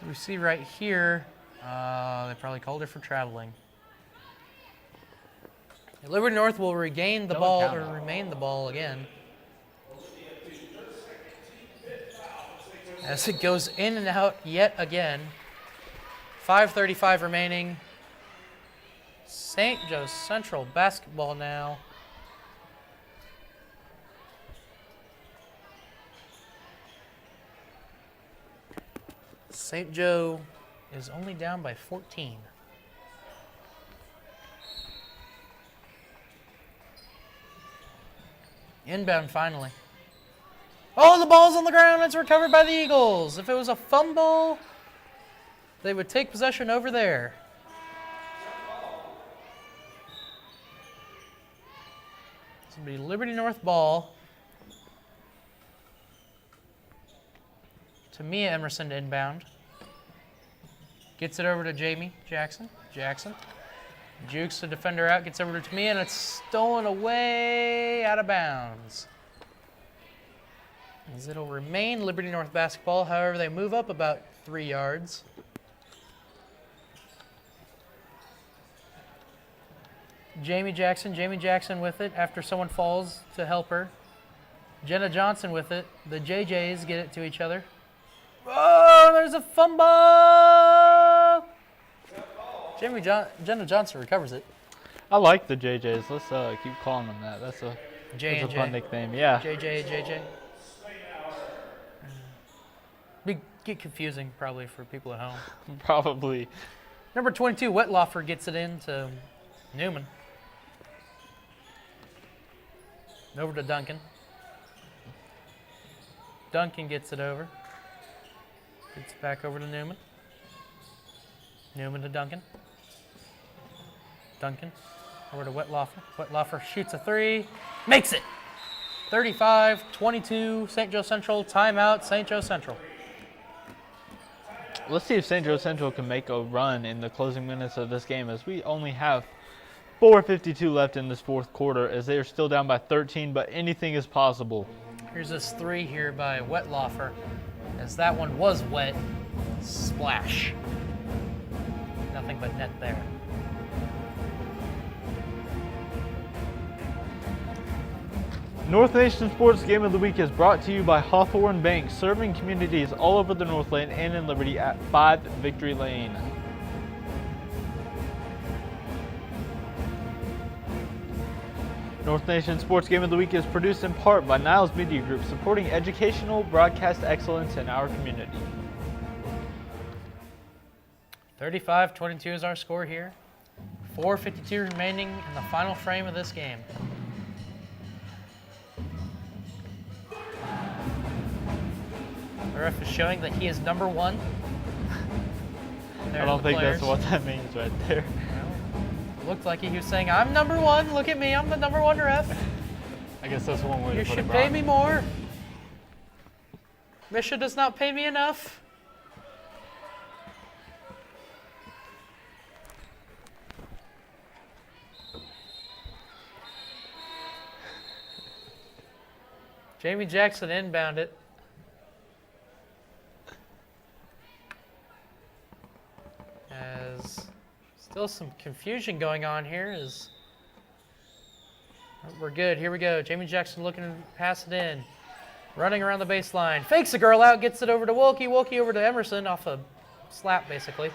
We see right here, they probably called her for traveling. Liberty North will regain the ball, or remain the ball again. As it goes in and out yet again. 5:35 remaining. St. Joe Central basketball now. St. Joe is only down by 14. Inbound finally. Oh, the ball's on the ground. It's recovered by the Eagles. If it was a fumble, they would take possession over there. This will be Liberty North ball. To Mia Emerson to inbound. Gets it over to Jamie Jackson. Jackson jukes the defender out, gets over to Tamia, and it's stolen away out of bounds. As it'll remain Liberty North basketball, however, they move up about 3 yards. Jamie Jackson with it after someone falls to help her. Jenna Johnson with it. The JJs get it to each other. Oh, there's a fumble! Jenna Johnson recovers it. I like the JJs. Let's keep calling them that. That's a fun nickname. Yeah. JJ. Get confusing probably for people at home. Probably. Number 22, Wetlaufer gets it in to Newman. Over to Duncan. Duncan gets it over. Gets back over to Newman. Newman to Duncan. Duncan over to Wetlaufer. Wetlaufer shoots a three. Makes it! 35-22, St. Joe Central. Timeout, St. Joe Central. Let's see if St. Joe Central can make a run in the closing minutes of this game, as we only have 4:52 left in this fourth quarter, as they are still down by 13, but anything is possible. Here's this three here by Wetlaufer, as that one was wet. Splash. Nothing but net there. North Nation Sports Game of the Week is brought to you by Hawthorne Bank, serving communities all over the Northland and in Liberty at 5 Victory Lane. North Nation Sports Game of the Week is produced in part by Niles Media Group, supporting educational broadcast excellence in our community. 35-22 is our score here. 4:52 remaining in the final frame of this game. The ref is showing that he is number one. I don't think that's what that means right there. Well, looked like he was saying, I'm number one, look at me, I'm the number one ref. I guess that's one way You to put it. should pay me more. Misha does not pay me enough. Jamie Jackson inbound it. As still some confusion going on here. We're good. Here we go. Jamie Jackson looking to pass it in. Running around the baseline. Fakes a girl out. Gets it over to Wilkie. Wilkie over to Emerson off a slap, basically.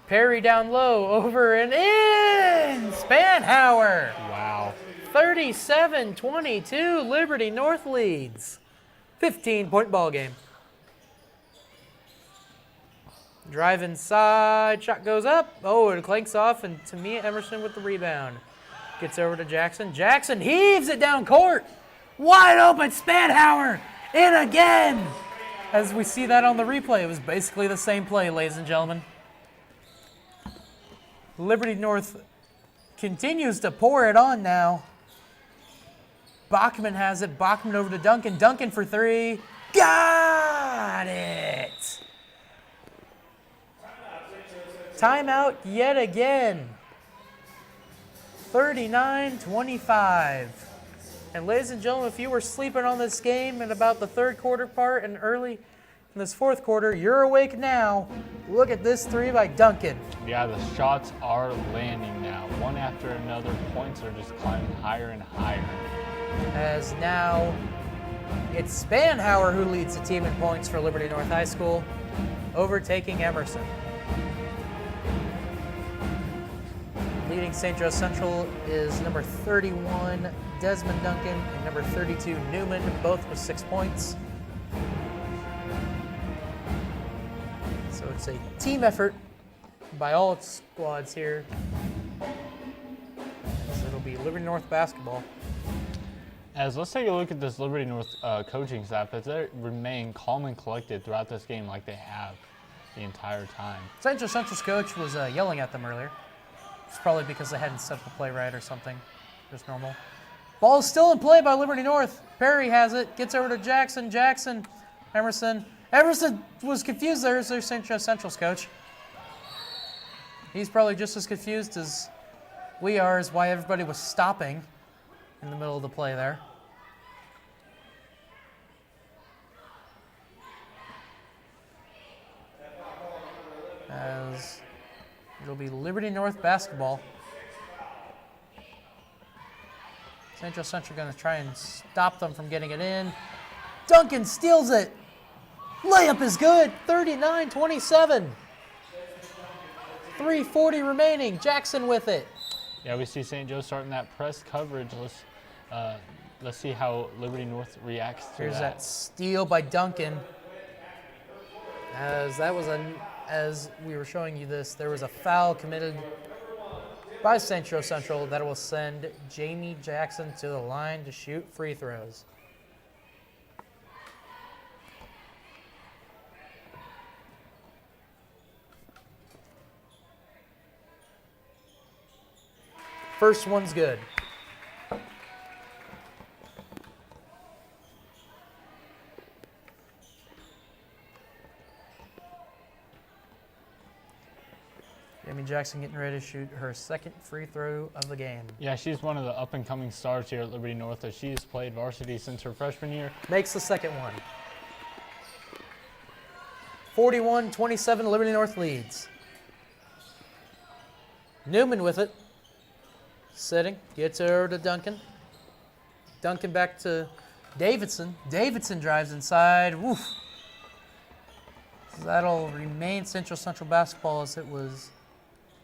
Perry down low. Over and in. Spanhauer. Wow. 37-22. Liberty North leads. 15-point ball game. Drive inside, shot goes up. Oh, it clanks off, and Tamia Emerson with the rebound. Gets over to Jackson. Jackson heaves it down court. Wide open, Spanhauer in again. As we see that on the replay, it was basically the same play, ladies and gentlemen. Liberty North continues to pour it on now. Bachman has it. Bachman over to Duncan. Duncan for three. Got it. Timeout yet again. 39-25. And ladies and gentlemen, if you were sleeping on this game in about the third quarter part and early in this fourth quarter, you're awake now. Look at this three by Duncan. Yeah, the shots are landing now. One after another. Points are just climbing higher and higher. As now it's Spanhauer who leads the team in points for Liberty North High School, overtaking Emerson. Leading St. Joe Central is number 31, Desmond Duncan, and number 32, Newman, both with 6 points. It's a team effort by all its squads here. So it'll be Liberty North basketball. As let's take a look at this Liberty North coaching staff as they remain calm and collected throughout this game like they have the entire time. Central's coach was yelling at them earlier. It's probably because they hadn't set the play right or something. Just normal. Ball is still in play by Liberty North. Perry has it. Gets over to Jackson. Emerson. Emerson was confused there as their Central's coach. He's probably just as confused as we are as why everybody was stopping in the middle of the play there. As it'll be Liberty North basketball. Central going to try and stop them from getting it in. Duncan steals it. Layup is good. 39-27. 3:40 remaining. Jackson with it. Yeah, we see St. Joe starting that press coverage. Let's see how Liberty North reacts to Here's that steal by Duncan. As we were showing you this, there was a foul committed by Central that will send Jamie Jackson to the line to shoot free throws. First one's good. Jamie Jackson getting ready to shoot her second free throw of the game. Yeah, she's one of the up-and-coming stars here at Liberty North as she's played varsity since her freshman year. Makes the second one. 41-27, Liberty North leads. Newman with it. Sitting, gets over to Duncan. Duncan back to Davidson. Davidson drives inside. Woof. So that'll remain Central basketball as it was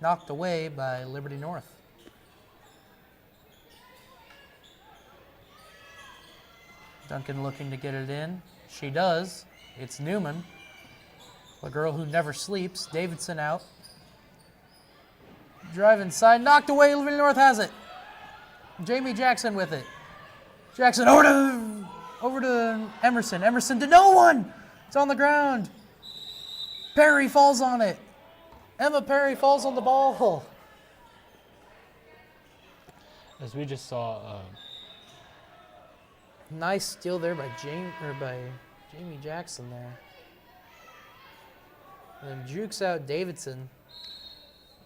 knocked away by Liberty North. Duncan looking to get it in. She does. It's Newman, the girl who never sleeps. Davidson out. Drive inside, knocked away. Liberty North has it. Jamie Jackson with it. Jackson over to Emerson. Emerson to no one. It's on the ground. Perry falls on it. Emma Perry falls on the ball. As we just saw, Nice steal there by Jamie Jackson there. And then jukes out Davidson.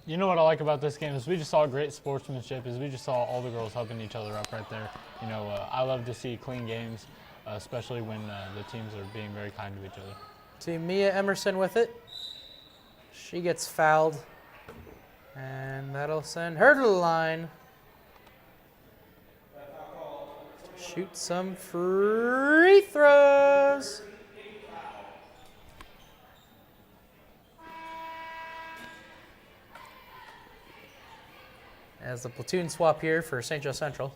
you know what I like about this game is we just saw great sportsmanship. Is we just saw all the girls helping each other up right there. You know, I love to see clean games, especially when the teams are being very kind to each other. To Mia Emerson with it. She gets fouled. And that'll send her to the line. Shoot some free throws. As the platoon swap here for St. Joe Central.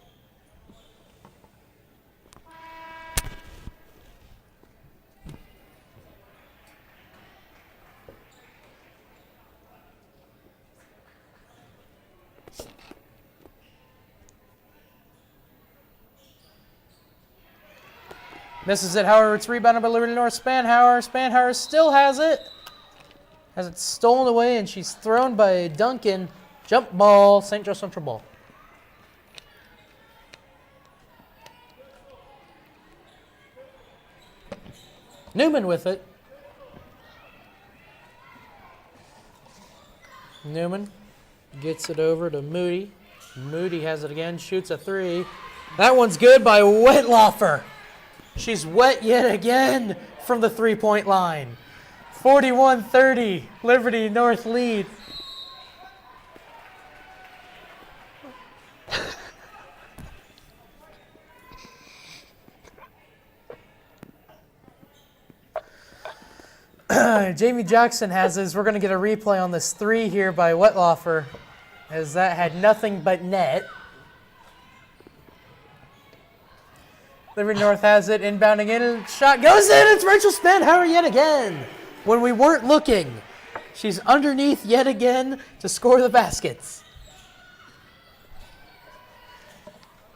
Misses it, however, it's rebounded by Liberty North. Spanhauer still has it. Has it stolen away, and she's thrown by Duncan. Jump ball, St. Joe Central ball. Newman with it. Newman gets it over to Moody. Moody has it again, shoots a three. That one's good by Wettlaufer. She's wet yet again from the three-point line. 41-30, Liberty North lead. Jamie Jackson has his. We're going to get a replay on this three here by Wettlaufer, as that had nothing but net. Liberty North has it, inbounding in, and shot goes in. It's Rachel Spanhauer yet again. When we weren't looking, She's underneath yet again to score the baskets.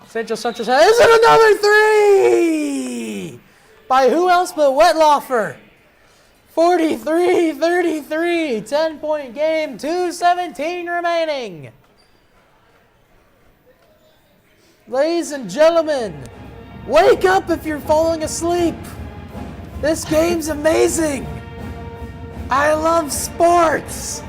Central Central has another three! By who else but Wettlaufer? 43-33, 10-point game, 2:17 remaining. Ladies and gentlemen, wake up if you're falling asleep. This game's amazing. I love sports.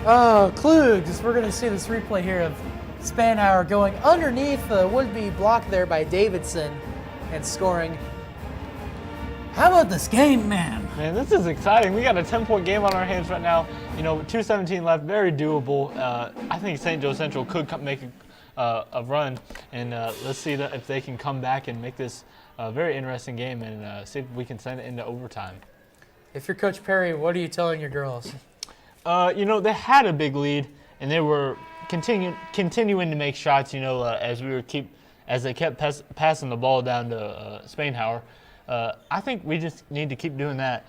Oh, Klugs, we're going to see this replay here of Spanhauer going underneath the would-be block there by Davidson and scoring. How about this game, man? Man, this is exciting. We got a 10-point game on our hands right now. 2:17 left, very doable. I think St. Joe Central could make a run, and let's see if they can come back and make this a very interesting game and see if we can send it into overtime. If you're Coach Perry, what are you telling your girls? They had a big lead, and they were continuing to make shots. As they kept passing the ball down to Spanhauer. I think we just need to keep doing that.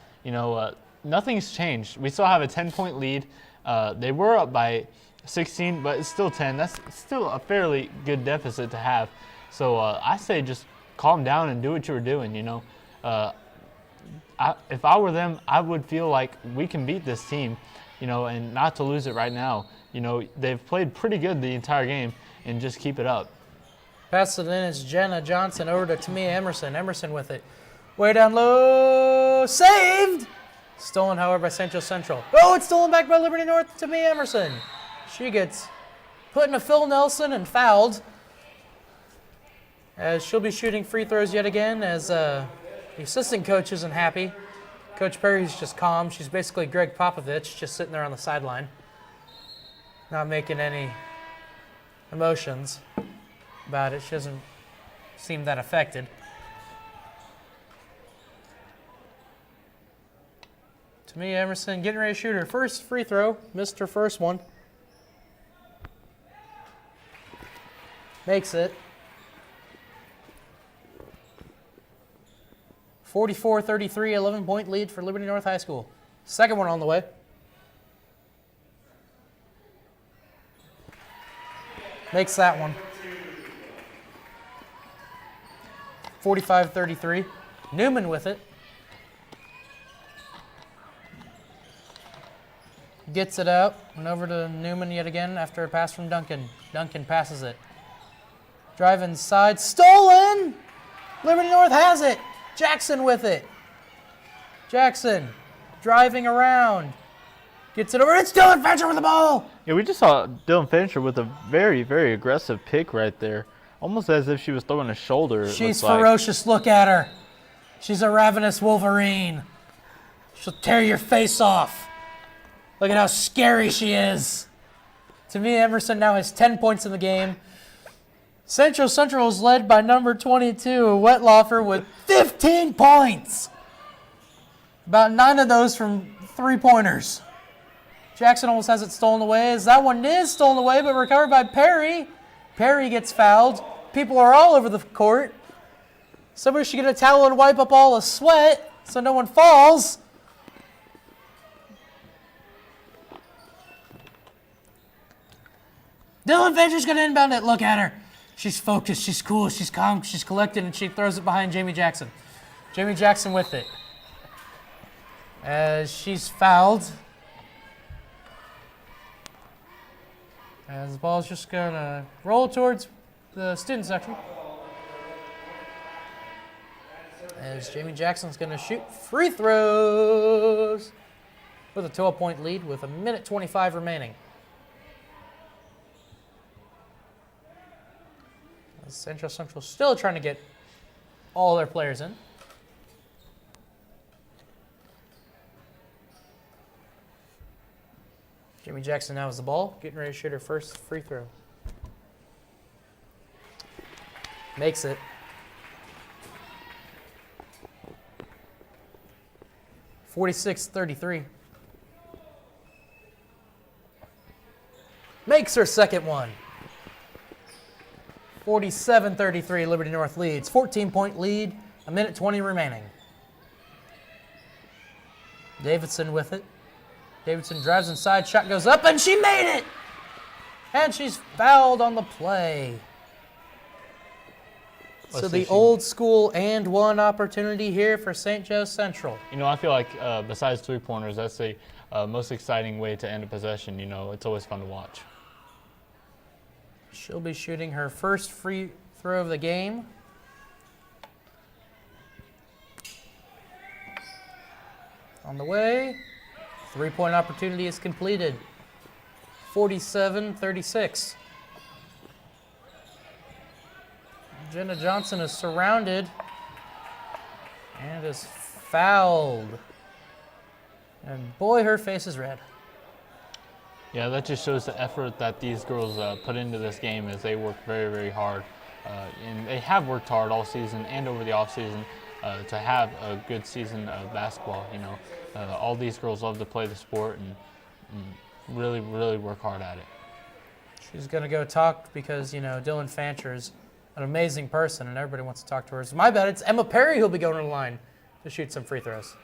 Nothing's changed. We still have a 10-point lead. They were up by 16, but it's still 10. That's still a fairly good deficit to have. So I say just calm down and do what you were doing. If I were them, I would feel like we can beat this team. And not to lose it right now. They've played pretty good the entire game, and just keep it up. Pass it in, it's Jenna Johnson over to Tamia Emerson. Emerson with it. Way down low, saved! Stolen, however, by Central Central. Oh, it's stolen back by Liberty North to Tamia Emerson. She gets put in a Phil Nelson and fouled. As she'll be shooting free throws yet again, as the assistant coach isn't happy. Coach Perry's just calm. She's basically Greg Popovich, just sitting there on the sideline, not making any emotions about it. She doesn't seem that affected. Tamia Emerson getting ready to shoot her first free throw. Missed her first one. Makes it. 44-33, 11-point lead for Liberty North High School. Second one on the way. Makes that one. 45-33. Newman with it. Gets it out and over to Newman yet again after a pass from Duncan. Duncan passes it. Drive inside. Stolen! Liberty North has it. Jackson with it. Jackson driving around. Gets it over. It's Dylan Fincher with the ball. Yeah, we just saw Dylan Fincher with a very, very aggressive pick right there. Almost as if she was throwing a shoulder. She's ferocious. Look at her. She's a ravenous Wolverine. She'll tear your face off. Look at how scary she is. Tamia Emerson now has 10 points in the game. Central is led by number 22, Wettlaufer, with 15 points. About 9 of those from three-pointers. Jackson almost has it stolen away, as that one is stolen away, but recovered by Perry. Perry gets fouled. People are all over the court. Somebody should get a towel and wipe up all the sweat so no one falls. Dylan Fincher's going to inbound it. Look at her. She's focused, she's cool, she's calm, she's collected, and she throws it behind Jamie Jackson. Jamie Jackson with it. As she's fouled. As the ball's just going to roll towards the student section. As Jamie Jackson's going to shoot free throws with a 12-point lead with 1:25 remaining. Central still trying to get all their players in. Jamie Jackson now has the ball, getting ready to shoot her first free throw. Makes it. (46-33). Makes her second one. 47-33, Liberty North leads. 14-point lead, a minute 20 remaining. Davidson with it. Davidson drives inside, shot goes up, and she made it! And she's fouled on the play. So the old school and one opportunity here for St. Joe Central. You know, I feel like besides three-pointers, that's the most exciting way to end a possession. You know, it's always fun to watch. She'll be shooting her first free throw of the game. On the way, three-point opportunity is completed. 47-36. Jenna Johnson is surrounded and is fouled. And boy, her face is red. Yeah, that just shows the effort that these girls put into this game as they work very, very hard. And they have worked hard all season and over the offseason to have a good season of basketball. You know, all these girls love to play the sport and really, really work hard at it. She's going to go talk because, you know, Dylan Fancher's an amazing person and everybody wants to talk to her. So my bad, it's Emma Perry who'll be going to the line to shoot some free throws.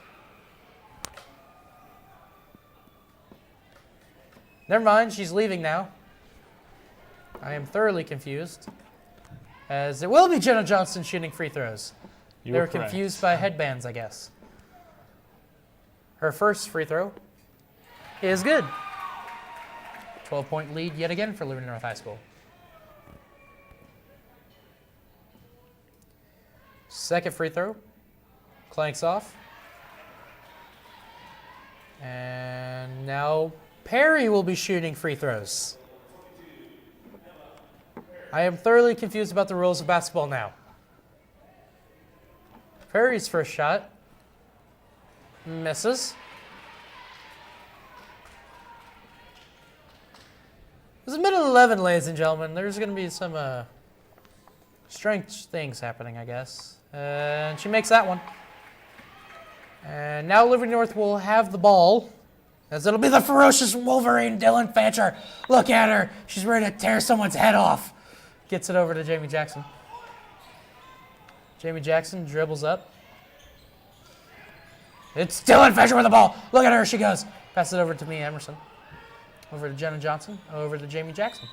Never mind, she's leaving now. I am thoroughly confused, as it will be Jenna Johnson shooting free throws. They were confused by headbands, I guess. Her first free throw is good. 12-point lead yet again for Liberty North High School. Second free throw, clanks off. And now Perry will be shooting free throws. I am thoroughly confused about the rules of basketball now. Perry's first shot misses. This is middle 11, ladies and gentlemen. There's going to be some strange things happening, I guess. And she makes that one. And now Liberty North will have the ball, as it'll be the ferocious Wolverine, Dylan Fancher. Look at her. She's ready to tear someone's head off. Gets it over to Jamie Jackson. Jamie Jackson dribbles up. It's Dylan Fancher with the ball. Look at her. She goes. Pass it over to Mia Emerson. Over to Jenna Johnson. Over to Jamie Jackson.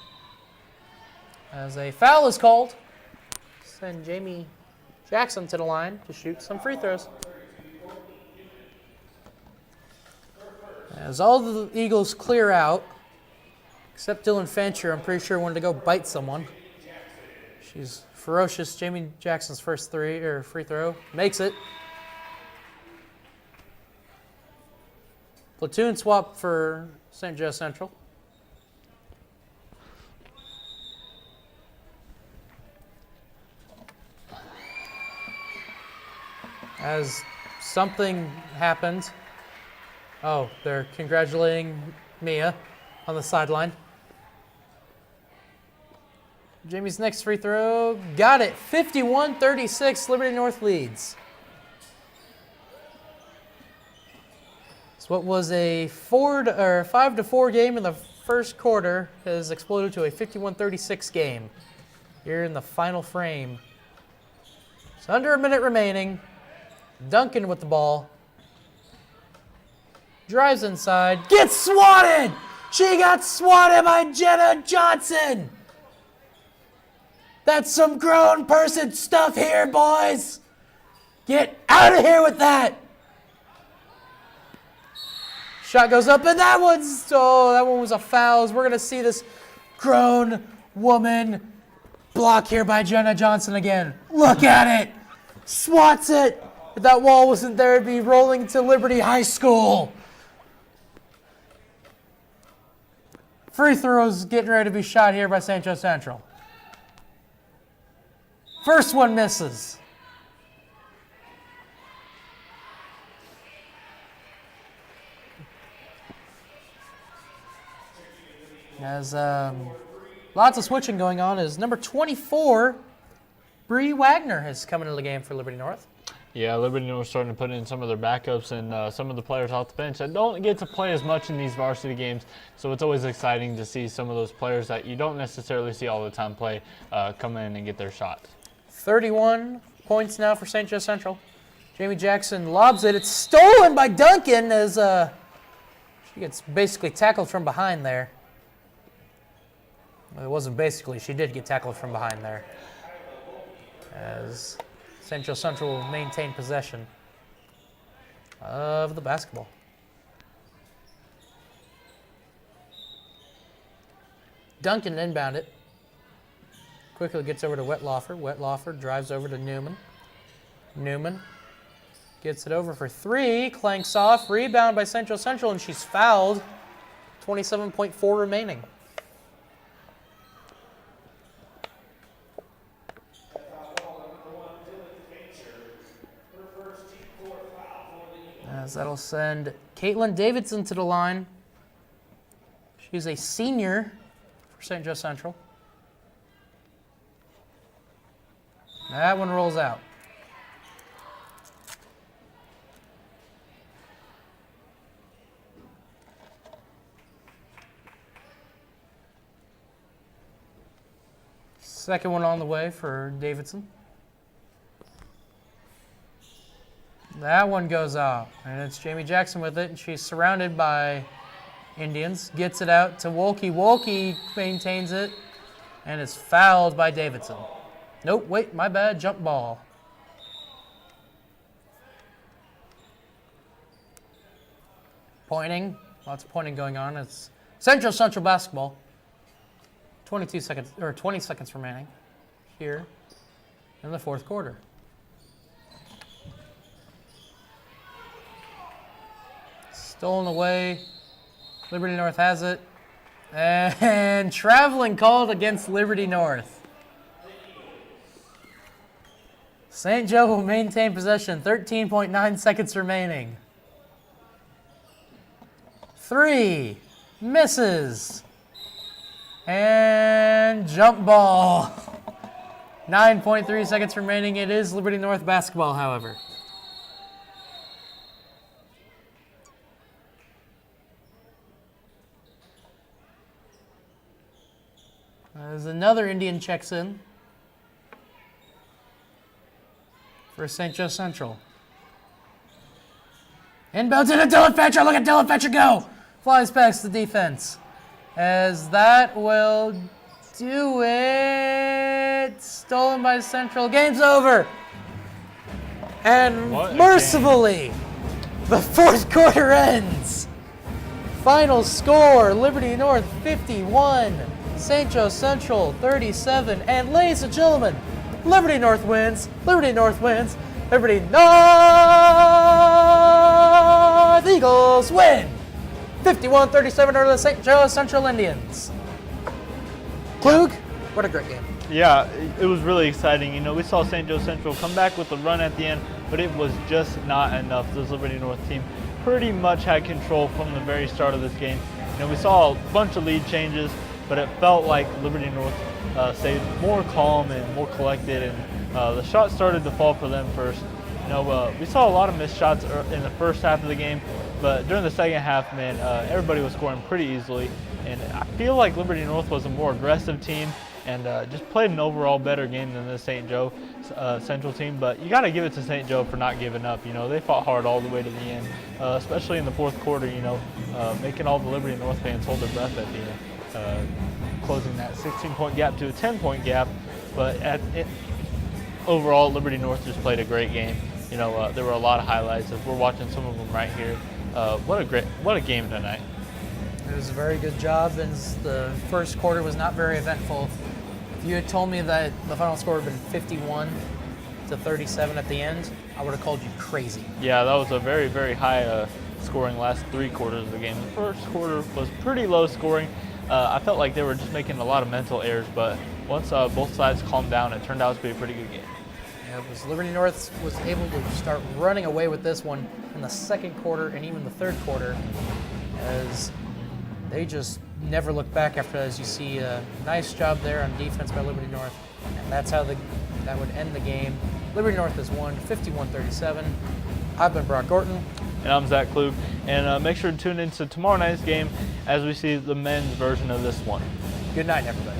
As a foul is called, send Jamie Jackson to the line to shoot some free throws. As all the Eagles clear out, except Dylan Fancher, I'm pretty sure wanted to go bite someone. She's ferocious. Jamie Jackson's first free throw makes it. Platoon swap for St. Joe Central. As something happened. Oh, they're congratulating Mia on the sideline. Jamie's next free throw, got it. 51-36, Liberty North leads. So what was a 5-4 game in the first quarter has exploded to a 51-36 game here in the final frame. So under a minute remaining. Duncan with the ball. Drives inside. Gets swatted! She got swatted by Jenna Johnson! That's some grown person stuff here, boys! Get out of here with that! Shot goes up, and that one was a foul. We're going to see this grown woman block here by Jenna Johnson again. Look at it! Swats it! If that wall wasn't there, it'd be rolling to Liberty High School. Free throws getting ready to be shot here by St. Joe Central. First one misses. As lots of switching going on, as number 24, Bree Wagner has come into the game for Liberty North. Yeah, Liberty North starting to put in some of their backups and some of the players off the bench that don't get to play as much in these varsity games. So it's always exciting to see some of those players that you don't necessarily see all the time play come in and get their shots. 31 points now for St. Joe Central. Jamie Jackson lobs it. It's stolen by Duncan as she gets basically tackled from behind there. Well, it wasn't basically. She did get tackled from behind there. As St. Joe Central will maintain possession of the basketball. Duncan inbound it. Quickly gets over to Wetlaufer. Wetlaufer drives over to Newman. Newman gets it over for three. Clanks off. Rebound by St. Joe Central, and she's fouled. 27.4 remaining. As that'll send Caitlin Davidson to the line. She's a senior for St. Joe Central. That one rolls out. Second one on the way for Davidson. That one goes out, and it's Jamie Jackson with it, and she's surrounded by Indians. Gets it out to Wolke. Wolke maintains it, and is fouled by Davidson. Nope, wait, my bad, jump ball. Pointing, lots of pointing going on. It's Central basketball. 20 seconds remaining here in the fourth quarter. Stolen away. Liberty North has it. And traveling called against Liberty North. St. Joe will maintain possession. 13.9 seconds remaining. Three. Misses. And jump ball. 9.3 seconds remaining. It is Liberty North basketball, however. As another Indian checks in for St. Joe Central. Inbounds into Dylan Fetcher. Look at Dylan Fetcher go. Flies past the defense. As that will do it. Stolen by Central. Game's over. And mercifully, the fourth quarter ends. Final score, Liberty North 51. St. Joe Central 37, and ladies and gentlemen, Liberty North wins. Liberty North wins. Liberty North Eagles win 51-37 over the St. Joe Central Indians. Klug, what a great game. Yeah, it was really exciting. You know, we saw St. Joe Central come back with a run at the end, but it was just not enough. This Liberty North team pretty much had control from the very start of this game. You know, we saw a bunch of lead changes, but it felt like Liberty North stayed more calm and more collected, and the shots started to fall for them first. You know, we saw a lot of missed shots in the first half of the game, but during the second half, man, everybody was scoring pretty easily, and I feel like Liberty North was a more aggressive team and just played an overall better game than the St. Joe Central team. But you got to give it to St. Joe for not giving up. You know, they fought hard all the way to the end, especially in the fourth quarter. You know, making all the Liberty North fans hold their breath at the end. Closing that 16-point gap to a 10-point gap, but overall, Liberty North just played a great game. You know, there were a lot of highlights as we're watching some of them right here. What a game tonight. It was a very good job, and the first quarter was not very eventful. If you had told me that the final score would have been 51-37 at the end, I would have called you crazy. Yeah, that was a very, very high scoring last three quarters of the game. The first quarter was pretty low scoring. I felt like they were just making a lot of mental errors, but once both sides calmed down, it turned out to be a pretty good game. Yeah, it was Liberty North was able to start running away with this one in the second quarter and even the third quarter, as they just never looked back after, as you see a nice job there on defense by Liberty North, and that's how the That would end the game. Liberty North has won 51-37. I've been Brock Gorton. And I'm Zach Klug. And make sure to tune into tomorrow night's game as we see the men's version of this one. Good night, everybody.